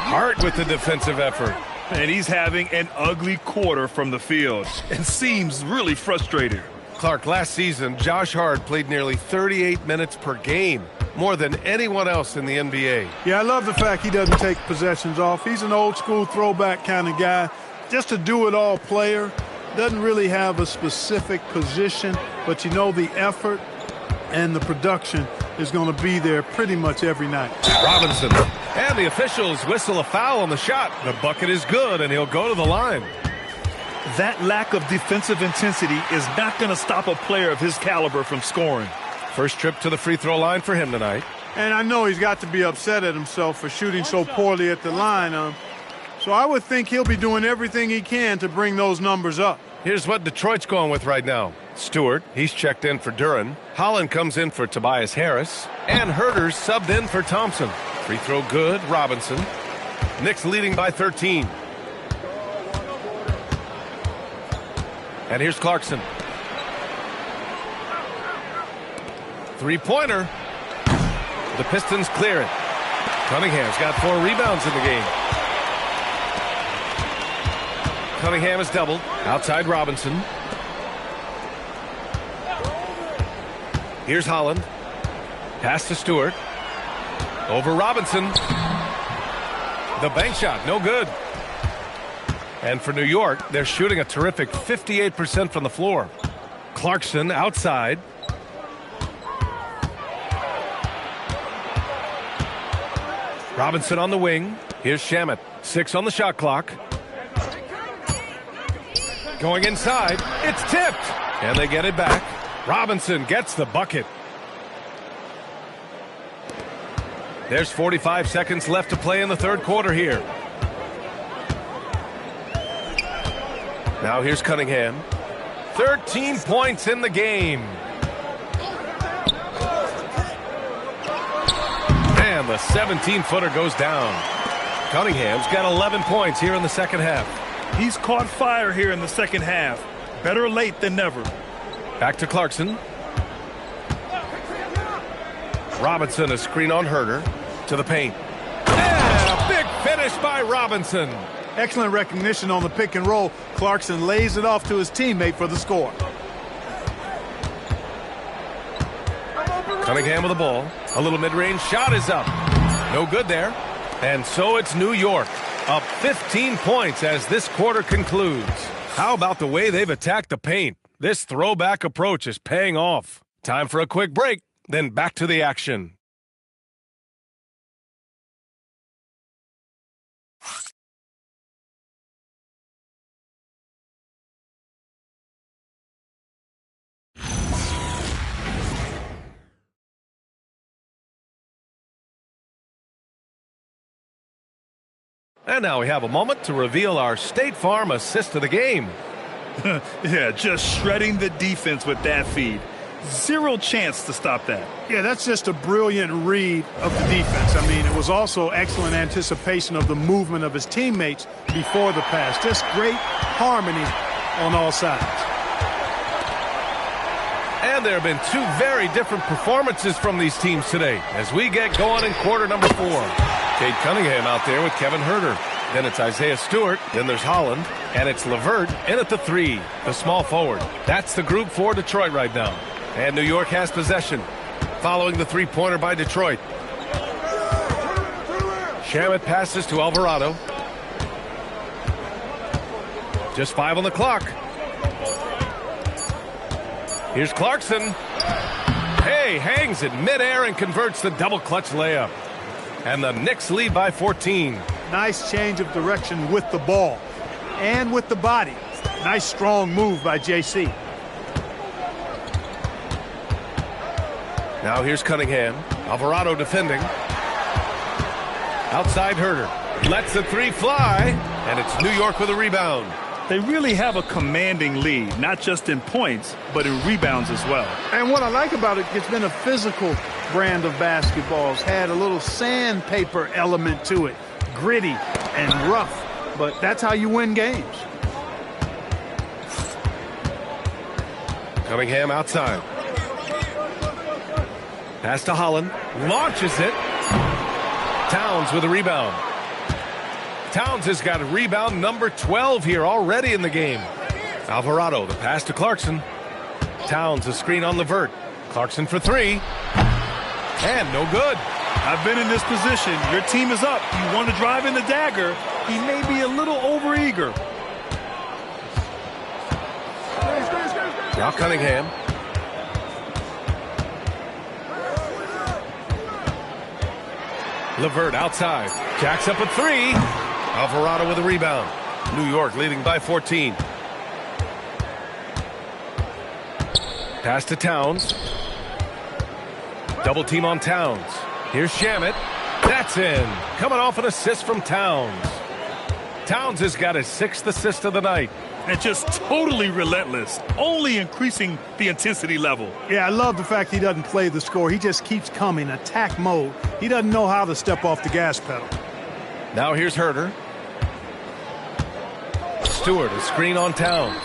Hart with the defensive effort. And he's having an ugly quarter from the field and seems really frustrated. Clark, last season, Josh Hart played nearly 38 minutes per game, more than anyone else in the NBA. Yeah, I love the fact he doesn't take possessions off. He's an old-school throwback kind of guy, just a do-it-all player. Doesn't really have a specific position, but you know the effort and the production is going to be there pretty much every night. Robinson, and the officials whistle a foul on the shot. The bucket is good, and he'll go to the line. That lack of defensive intensity is not going to stop a player of his caliber from scoring. First trip to the free throw line for him tonight. And I know he's got to be upset at himself for shooting so poorly at the line. So I would think he'll be doing everything he can to bring those numbers up. Here's what Detroit's going with right now. Stewart, he's checked in for Duren. Holland comes in for Tobias Harris. And Herter's subbed in for Thompson. Free throw good, Robinson. Knicks leading by 13. And here's Clarkson. Three-pointer. The Pistons clear it. Cunningham's got 4 rebounds in the game. Cunningham is doubled. Outside Robinson. Here's Holland. Pass to Stewart. Over Robinson. The bank shot, no good. And for New York, they're shooting a terrific 58% from the floor. Clarkson outside. Robinson on the wing. Here's Shamet. 6 on the shot clock. Going inside. It's tipped. And they get it back. Robinson gets the bucket. There's 45 seconds left to play in the third quarter here. Now here's Cunningham. 13 points in the game. And the 17-footer goes down. Cunningham's got 11 points here in the second half. He's caught fire here in the second half. Better late than never. Back to Clarkson. Robinson, a screen on Herter. To the paint. And a big finish by Robinson. Excellent recognition on the pick and roll. Clarkson lays it off to his teammate for the score. Cunningham with the ball. A little mid-range shot is up. No good there. And so it's New York. Up 15 points as this quarter concludes. How about the way they've attacked the paint? This throwback approach is paying off. Time for a quick break, then back to the action. And now we have a moment to reveal our State Farm assist of the game. Yeah, just shredding the defense with that feed. Zero chance to stop that. Yeah, that's just a brilliant read of the defense. I mean, it was also excellent anticipation of the movement of his teammates before the pass. Just great harmony on all sides. And there have been 2 very different performances from these teams today as we get going in quarter number 4. Cade Cunningham out there with Kevin Herter. Then it's Isaiah Stewart. Then there's Holland. And it's LeVert in at the 3, the small forward. That's the group for Detroit right now. And New York has possession following the three-pointer by Detroit. Shamet passes to Alvarado. Just 5 on the clock. Here's Clarkson. Hey, hangs in midair and converts the double clutch layup. And the Knicks lead by 14. Nice change of direction with the ball and with the body. Nice strong move by JC. Now here's Cunningham. Alvarado defending. Outside Herter. Lets the three fly. And it's New York with a rebound. They really have a commanding lead, not just in points, but in rebounds as well. And what I like about it, it's been a physical brand of basketball. It's had a little sandpaper element to it. Gritty and rough. But that's how you win games. Cunningham outside. Pass to Holland. Launches it. Towns with a rebound. Towns has got a rebound number 12 here already in the game. Alvarado, the pass to Clarkson. Towns, a screen on Levert. Clarkson for three. And no good. I've been in this position. Your team is up. You want to drive in the dagger. He may be a little overeager. Now Cunningham. Levert outside. Jacks up a three. Alvarado with a rebound. New York leading by 14. Pass to Towns. Double team on Towns. Here's Shamet. That's in. Coming off an assist from Towns. Towns has got his 6th assist of the night. And just totally relentless, only increasing the intensity level. Yeah, I love the fact he doesn't play the score. He just keeps coming, attack mode. He doesn't know how to step off the gas pedal. Now here's Herter. Stewart, a screen on Towns.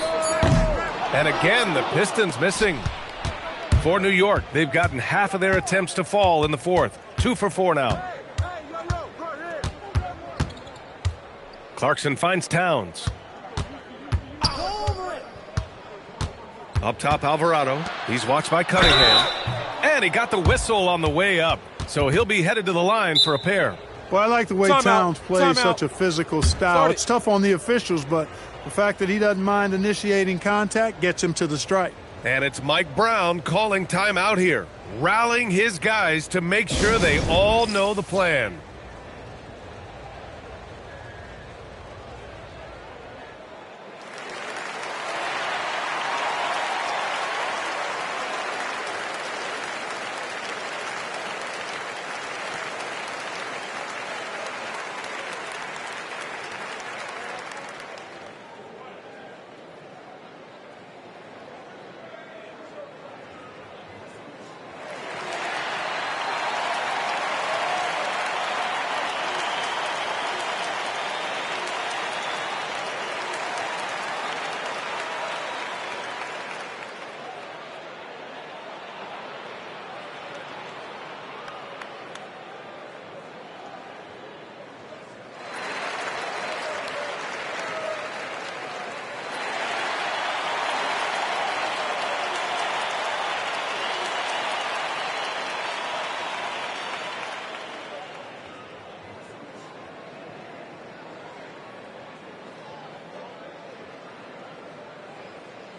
And again, the Pistons missing. For New York, they've gotten half of their attempts to fall in the fourth. 2 for 4 now. Clarkson finds Towns. Up top, Alvarado. He's watched by Cunningham. And he got the whistle on the way up. So he'll be headed to the line for a pair. Well, I like the way Towns plays such a physical style. It's tough on the officials, but the fact that he doesn't mind initiating contact gets him to the stripe. And it's Mike Brown calling timeout here, rallying his guys to make sure they all know the plan.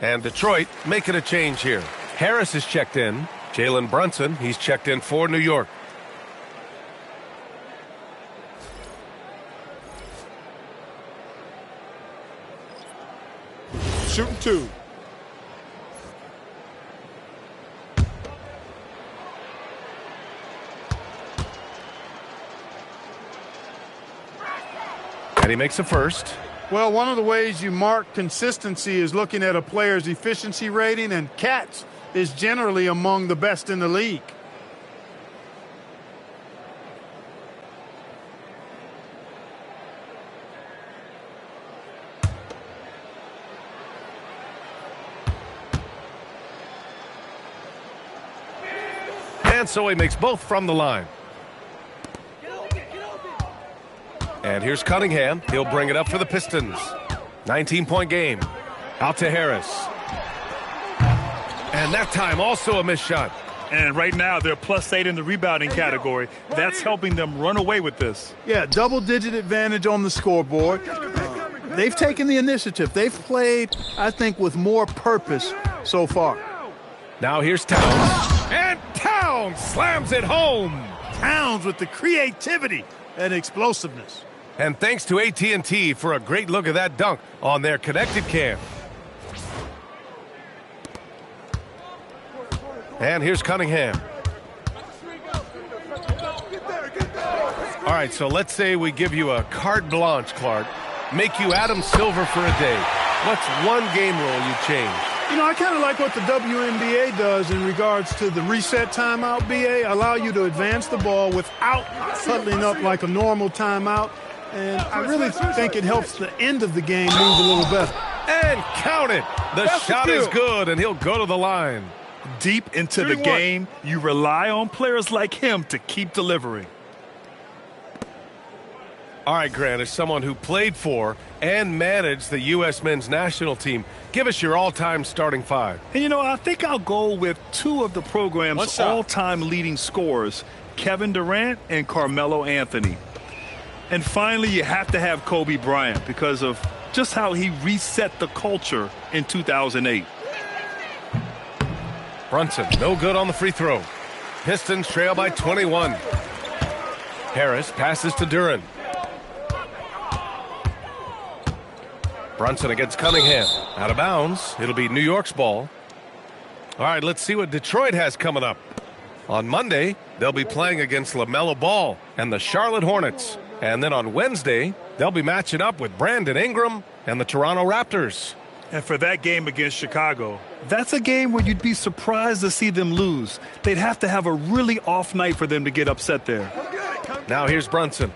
And Detroit making a change here. Harris is checked in. Jalen Brunson, he's checked in for New York. Shooting 2. And he makes a first. Well, one of the ways you mark consistency is looking at a player's efficiency rating, and Katz is generally among the best in the league. And so he makes both from the line. And here's Cunningham. He'll bring it up for the Pistons. 19-point game. Out to Harris. And that time also a missed shot. And right now they're +8 in the rebounding category. That's helping them run away with this. Yeah, double-digit advantage on the scoreboard. They've taken the initiative. They've played, I think, with more purpose so far. Now here's Towns. And Towns slams it home. Towns with the creativity and explosiveness. And thanks to AT&T for a great look at that dunk on their connected cam. And here's Cunningham. All right, so let's say we give you a carte blanche, Clark. Make you Adam Silver for a day. What's one game rule you change? You know, I kind of like what the WNBA does in regards to the reset timeout, BA. Allow you to advance the ball without huddling up like a normal timeout. And I really think it helps the end of the game move a little better. And count it. The shot is good, and he'll go to the line. Deep into the game, you rely on players like him to keep delivering. All right, Grant, as someone who played for and managed the U.S. men's national team, give us your all-time starting five. And, you know, I think I'll go with two of the program's all-time leading scorers, Kevin Durant and Carmelo Anthony. And finally, you have to have Kobe Bryant because of just how he reset the culture in 2008. Brunson, no good on the free throw. Pistons trail by 21. Harris passes to Duren. Brunson against Cunningham. Out of bounds. It'll be New York's ball. All right, let's see what Detroit has coming up. On Monday, they'll be playing against LaMelo Ball and the Charlotte Hornets. And then on Wednesday, they'll be matching up with Brandon Ingram and the Toronto Raptors. And for that game against Chicago, that's a game where you'd be surprised to see them lose. They'd have to have a really off night for them to get upset there. Now here's Brunson.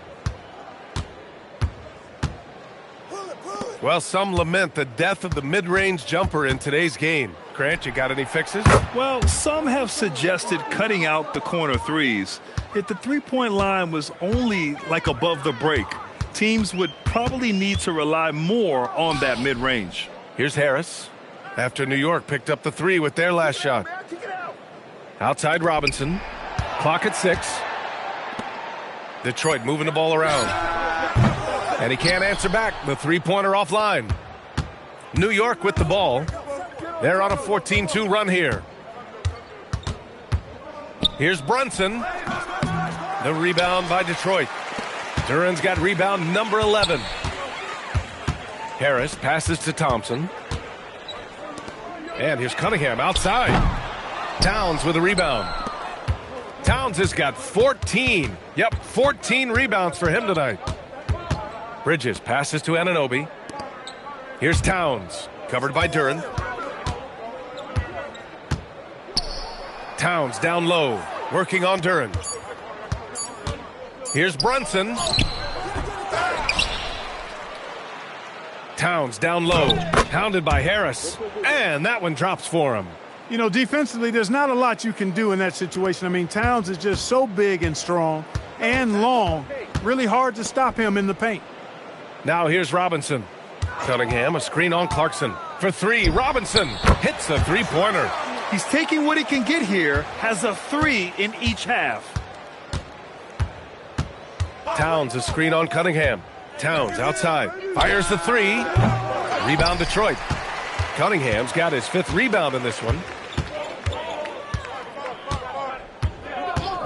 Well, some lament the death of the mid-range jumper in today's game. Grant, you got any fixes? Well, some have suggested cutting out the corner threes. If the three-point line was only like above the break, teams would probably need to rely more on that mid-range. Here's Harris. After New York picked up the three with their last shot. Outside Robinson. Clock at 6. Detroit moving the ball around. And he can't answer back. The three-pointer offline. New York with the ball. They're on a 14-2 run here. Here's Brunson. The rebound by Detroit. Duren's got rebound number 11. Harris passes to Thompson. And here's Cunningham outside. Towns with a rebound. Towns has got 14. Yep, 14 rebounds for him tonight. Bridges passes to Anunoby. Here's Towns, covered by Duren. Towns down low, working on Duren. Here's Brunson. Towns down low, pounded by Harris. And that one drops for him. You know, defensively, there's not a lot you can do in that situation. I mean, Towns is just so big and strong and long. Really hard to stop him in the paint. Now here's Robinson. Cunningham, a screen on Clarkson. For three, Robinson hits a three-pointer. He's taking what he can get here, has a three in each half. Towns, a screen on Cunningham. Towns outside, fires the three. Rebound Detroit. Cunningham's got his 5th rebound in this one.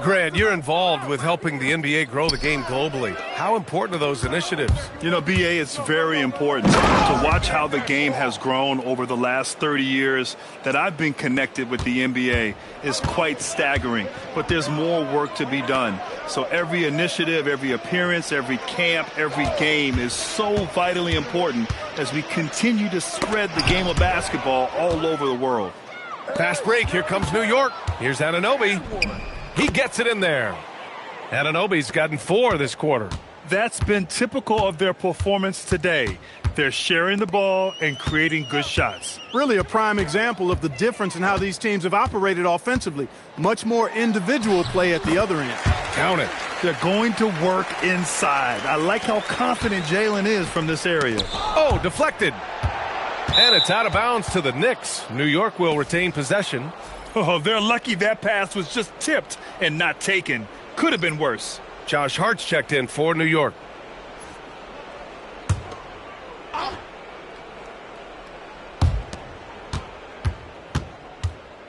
Grant, you're involved with helping the NBA grow the game globally. How important are those initiatives? You know, BA, it's very important to watch how the game has grown over the last 30 years that I've been connected with the NBA is quite staggering. But there's more work to be done. So every initiative, every appearance, every camp, every game is so vitally important as we continue to spread the game of basketball all over the world. Fast break. Here comes New York. Here's Anunoby. He gets it in there. Anunoby's gotten 4 this quarter. That's been typical of their performance today. They're sharing the ball and creating good shots. Really a prime example of the difference in how these teams have operated offensively. Much more individual play at the other end. Count it. They're going to work inside. I like how confident Jalen is from this area. Oh, deflected. And it's out of bounds to the Knicks. New York will retain possession. Oh, they're lucky that pass was just tipped and not taken. Could have been worse. Josh Hart's checked in for New York.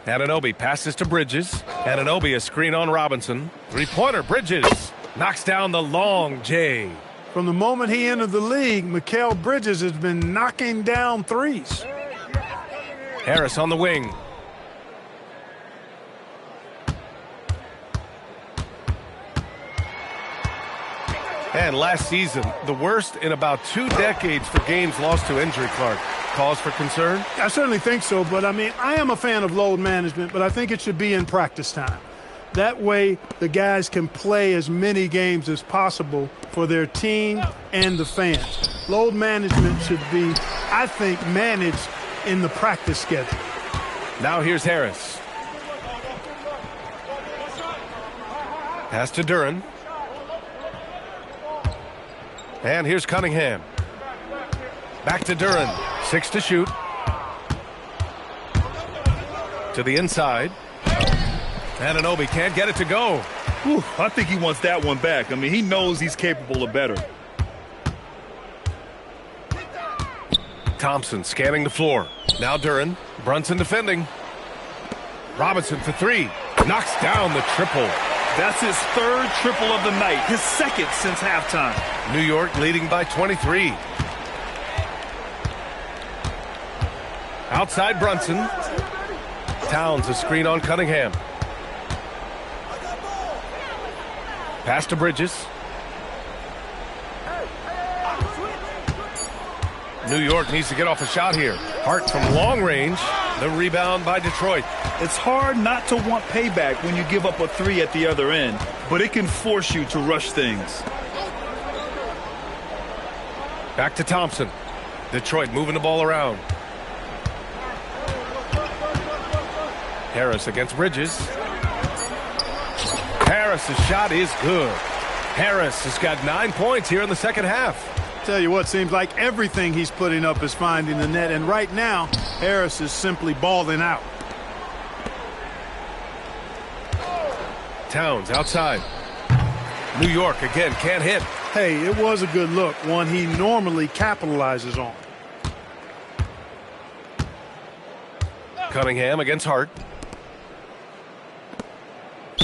Anunoby passes to Bridges. Anunoby a screen on Robinson. Three-pointer, Bridges knocks down the long J. From the moment he entered the league, Mikal Bridges has been knocking down threes. Harris on the wing. And last season, the worst in about 2 decades for games lost to injury, Clark. Cause for concern? I certainly think so, but I mean, I am a fan of load management, but I think it should be in practice time. That way, the guys can play as many games as possible for their team and the fans. Load management should be, I think, managed in the practice schedule. Now here's Harris. Pass to Duren. And here's Cunningham. Back to Duren. 6 to shoot. To the inside. Anunoby can't get it to go. Whew, I think he wants that one back. I mean, he knows he's capable of better. Thompson scanning the floor. Now Duren. Brunson defending. Robinson for 3. Knocks down the triple. That's his 3rd triple of the night. His 2nd since halftime. New York leading by 23. Outside Brunson. Towns a screen on Cunningham. Pass to Bridges. New York needs to get off a shot here. Hart from long range. The rebound by Detroit. It's hard not to want payback when you give up a 3 at the other end, but it can force you to rush things. Back to Thompson. Detroit moving the ball around. Harris against Bridges. Harris's shot is good. Harris has got 9 points here in the second half. Tell you what, seems like everything he's putting up is finding the net, and right now, Harris is simply balling out. Towns outside. New York again can't hit. Hey, it was a good look, one he normally capitalizes on. Cunningham against Hart.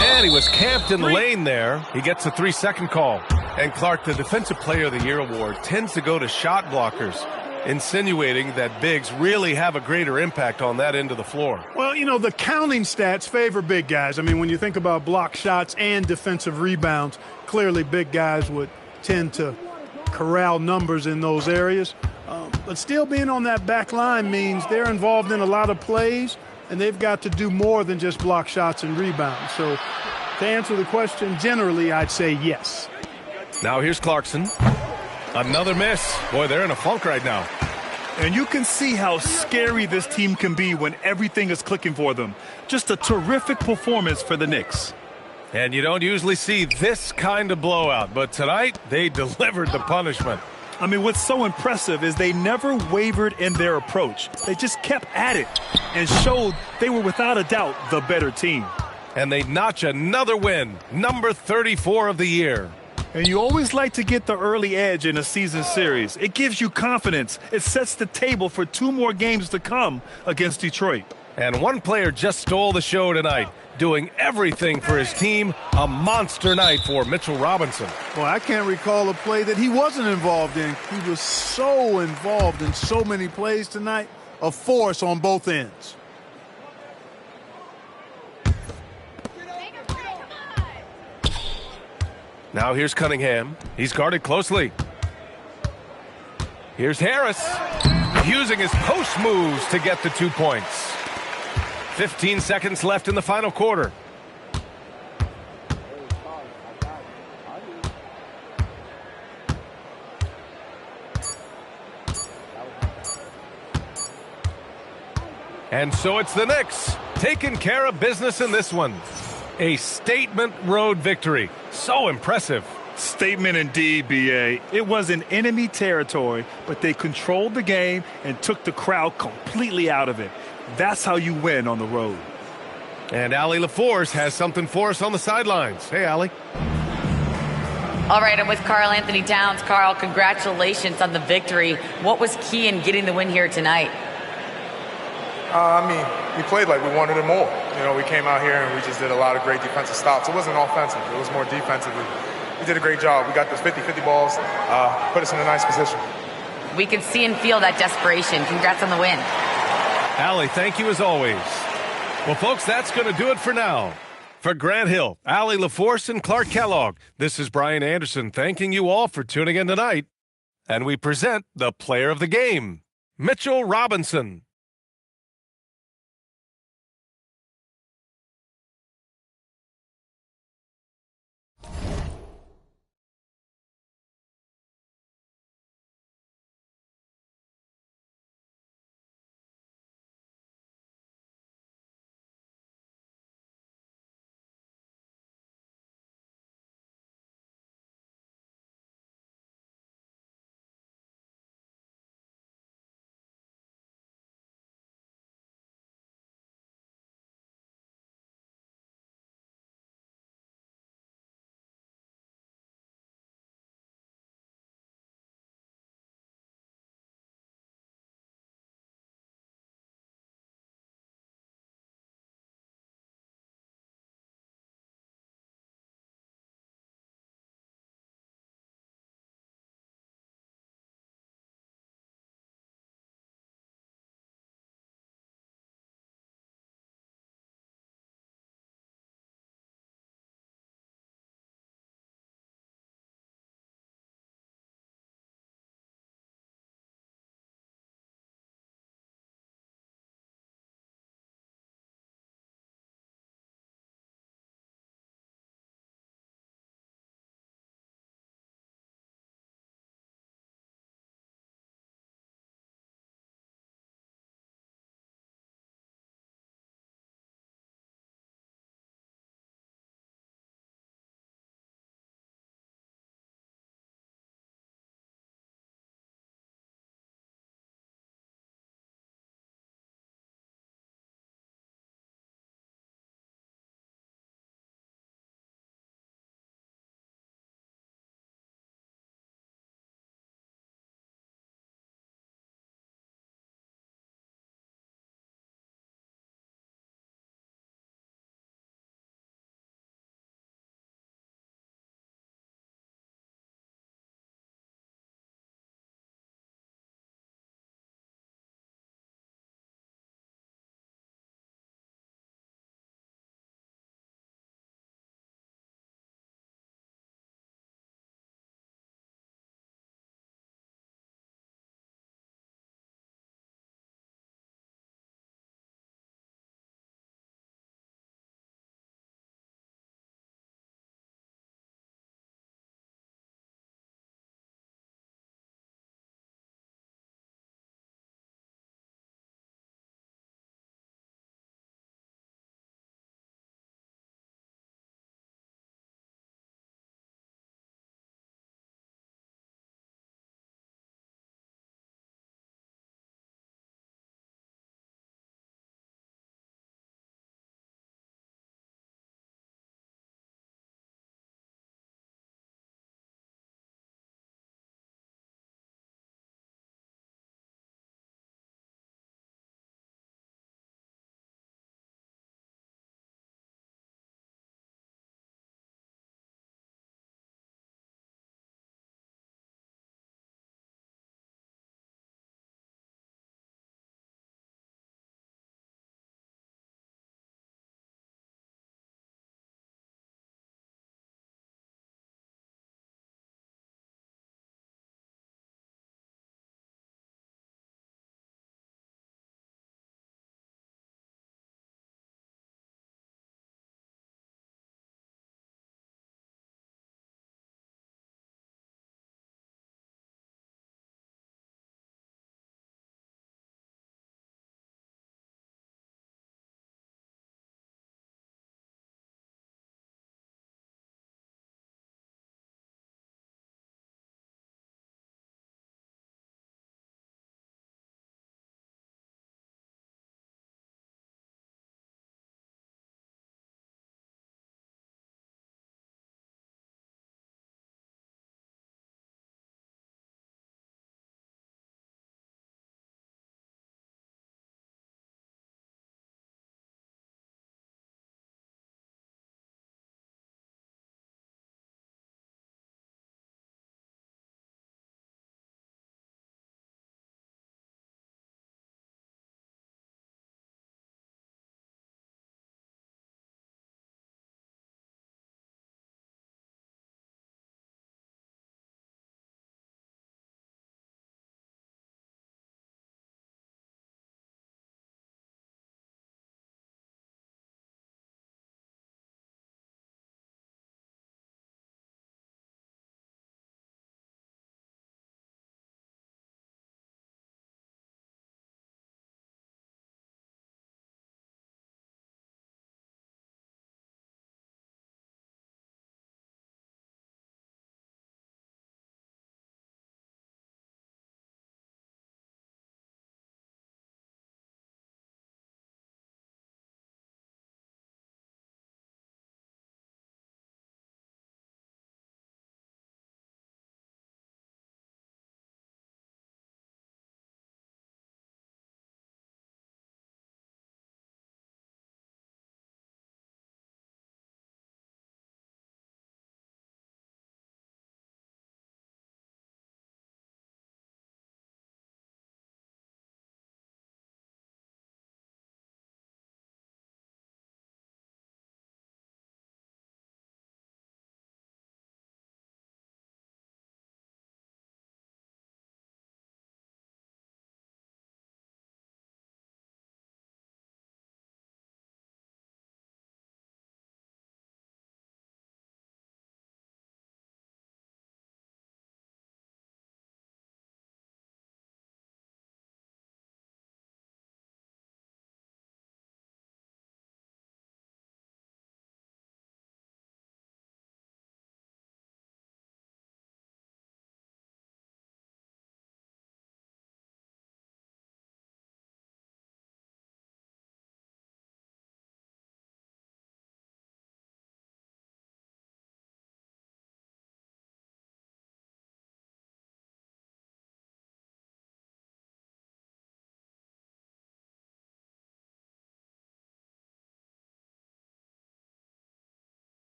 And he was camped in the lane there. He gets a 3-second call. And Clark, the Defensive Player of the Year award tends to go to shot blockers, insinuating that bigs really have a greater impact on that end of the floor. Well, you know, the counting stats favor big guys. I mean, when you think about block shots and defensive rebounds, clearly big guys would tend to corral numbers in those areas. But still being on that back line means they're involved in a lot of plays, and they've got to do more than just block shots and rebounds. So to answer the question, generally, I'd say yes. Now here's Clarkson. Another miss. Boy, they're in a funk right now. And you can see how scary this team can be when everything is clicking for them. Just a terrific performance for the Knicks. And you don't usually see this kind of blowout, but tonight they delivered the punishment. I mean, what's so impressive is they never wavered in their approach. They just kept at it and showed they were without a doubt the better team. And they notch another win, number 34 of the year. And you always like to get the early edge in a season series. It gives you confidence. It sets the table for 2 more games to come against Detroit. And one player just stole the show tonight, doing everything for his team. A monster night for Mitchell Robinson. Well, I can't recall a play that he wasn't involved in. He was so involved in so many plays tonight, a force on both ends. Now here's Cunningham. He's guarded closely. Here's Harris, using his post moves to get the 2 points. 15 seconds left in the final quarter. And so it's the Knicks taking care of business in this one. A statement road victory. So impressive. Statement indeed, B.A. It was in enemy territory, but they controlled the game and took the crowd completely out of it. That's how you win on the road. And Allie LaForce has something for us on the sidelines. Hey, Allie. All right, I'm with Karl Anthony Towns. Karl, congratulations on the victory. What was key in getting the win here tonight? We played like we wanted it more. We came out here and we just did a lot of great defensive stops. It wasn't offensive. It was more defensively. We did a great job. We got those 50-50 balls, put us in a nice position. We could see and feel that desperation. Congrats on the win. Allie, thank you as always. Well, folks, that's going to do it for now. For Grant Hill, Allie LaForce, and Clark Kellogg, this is Brian Anderson thanking you all for tuning in tonight. And we present the player of the game, Mitchell Robinson.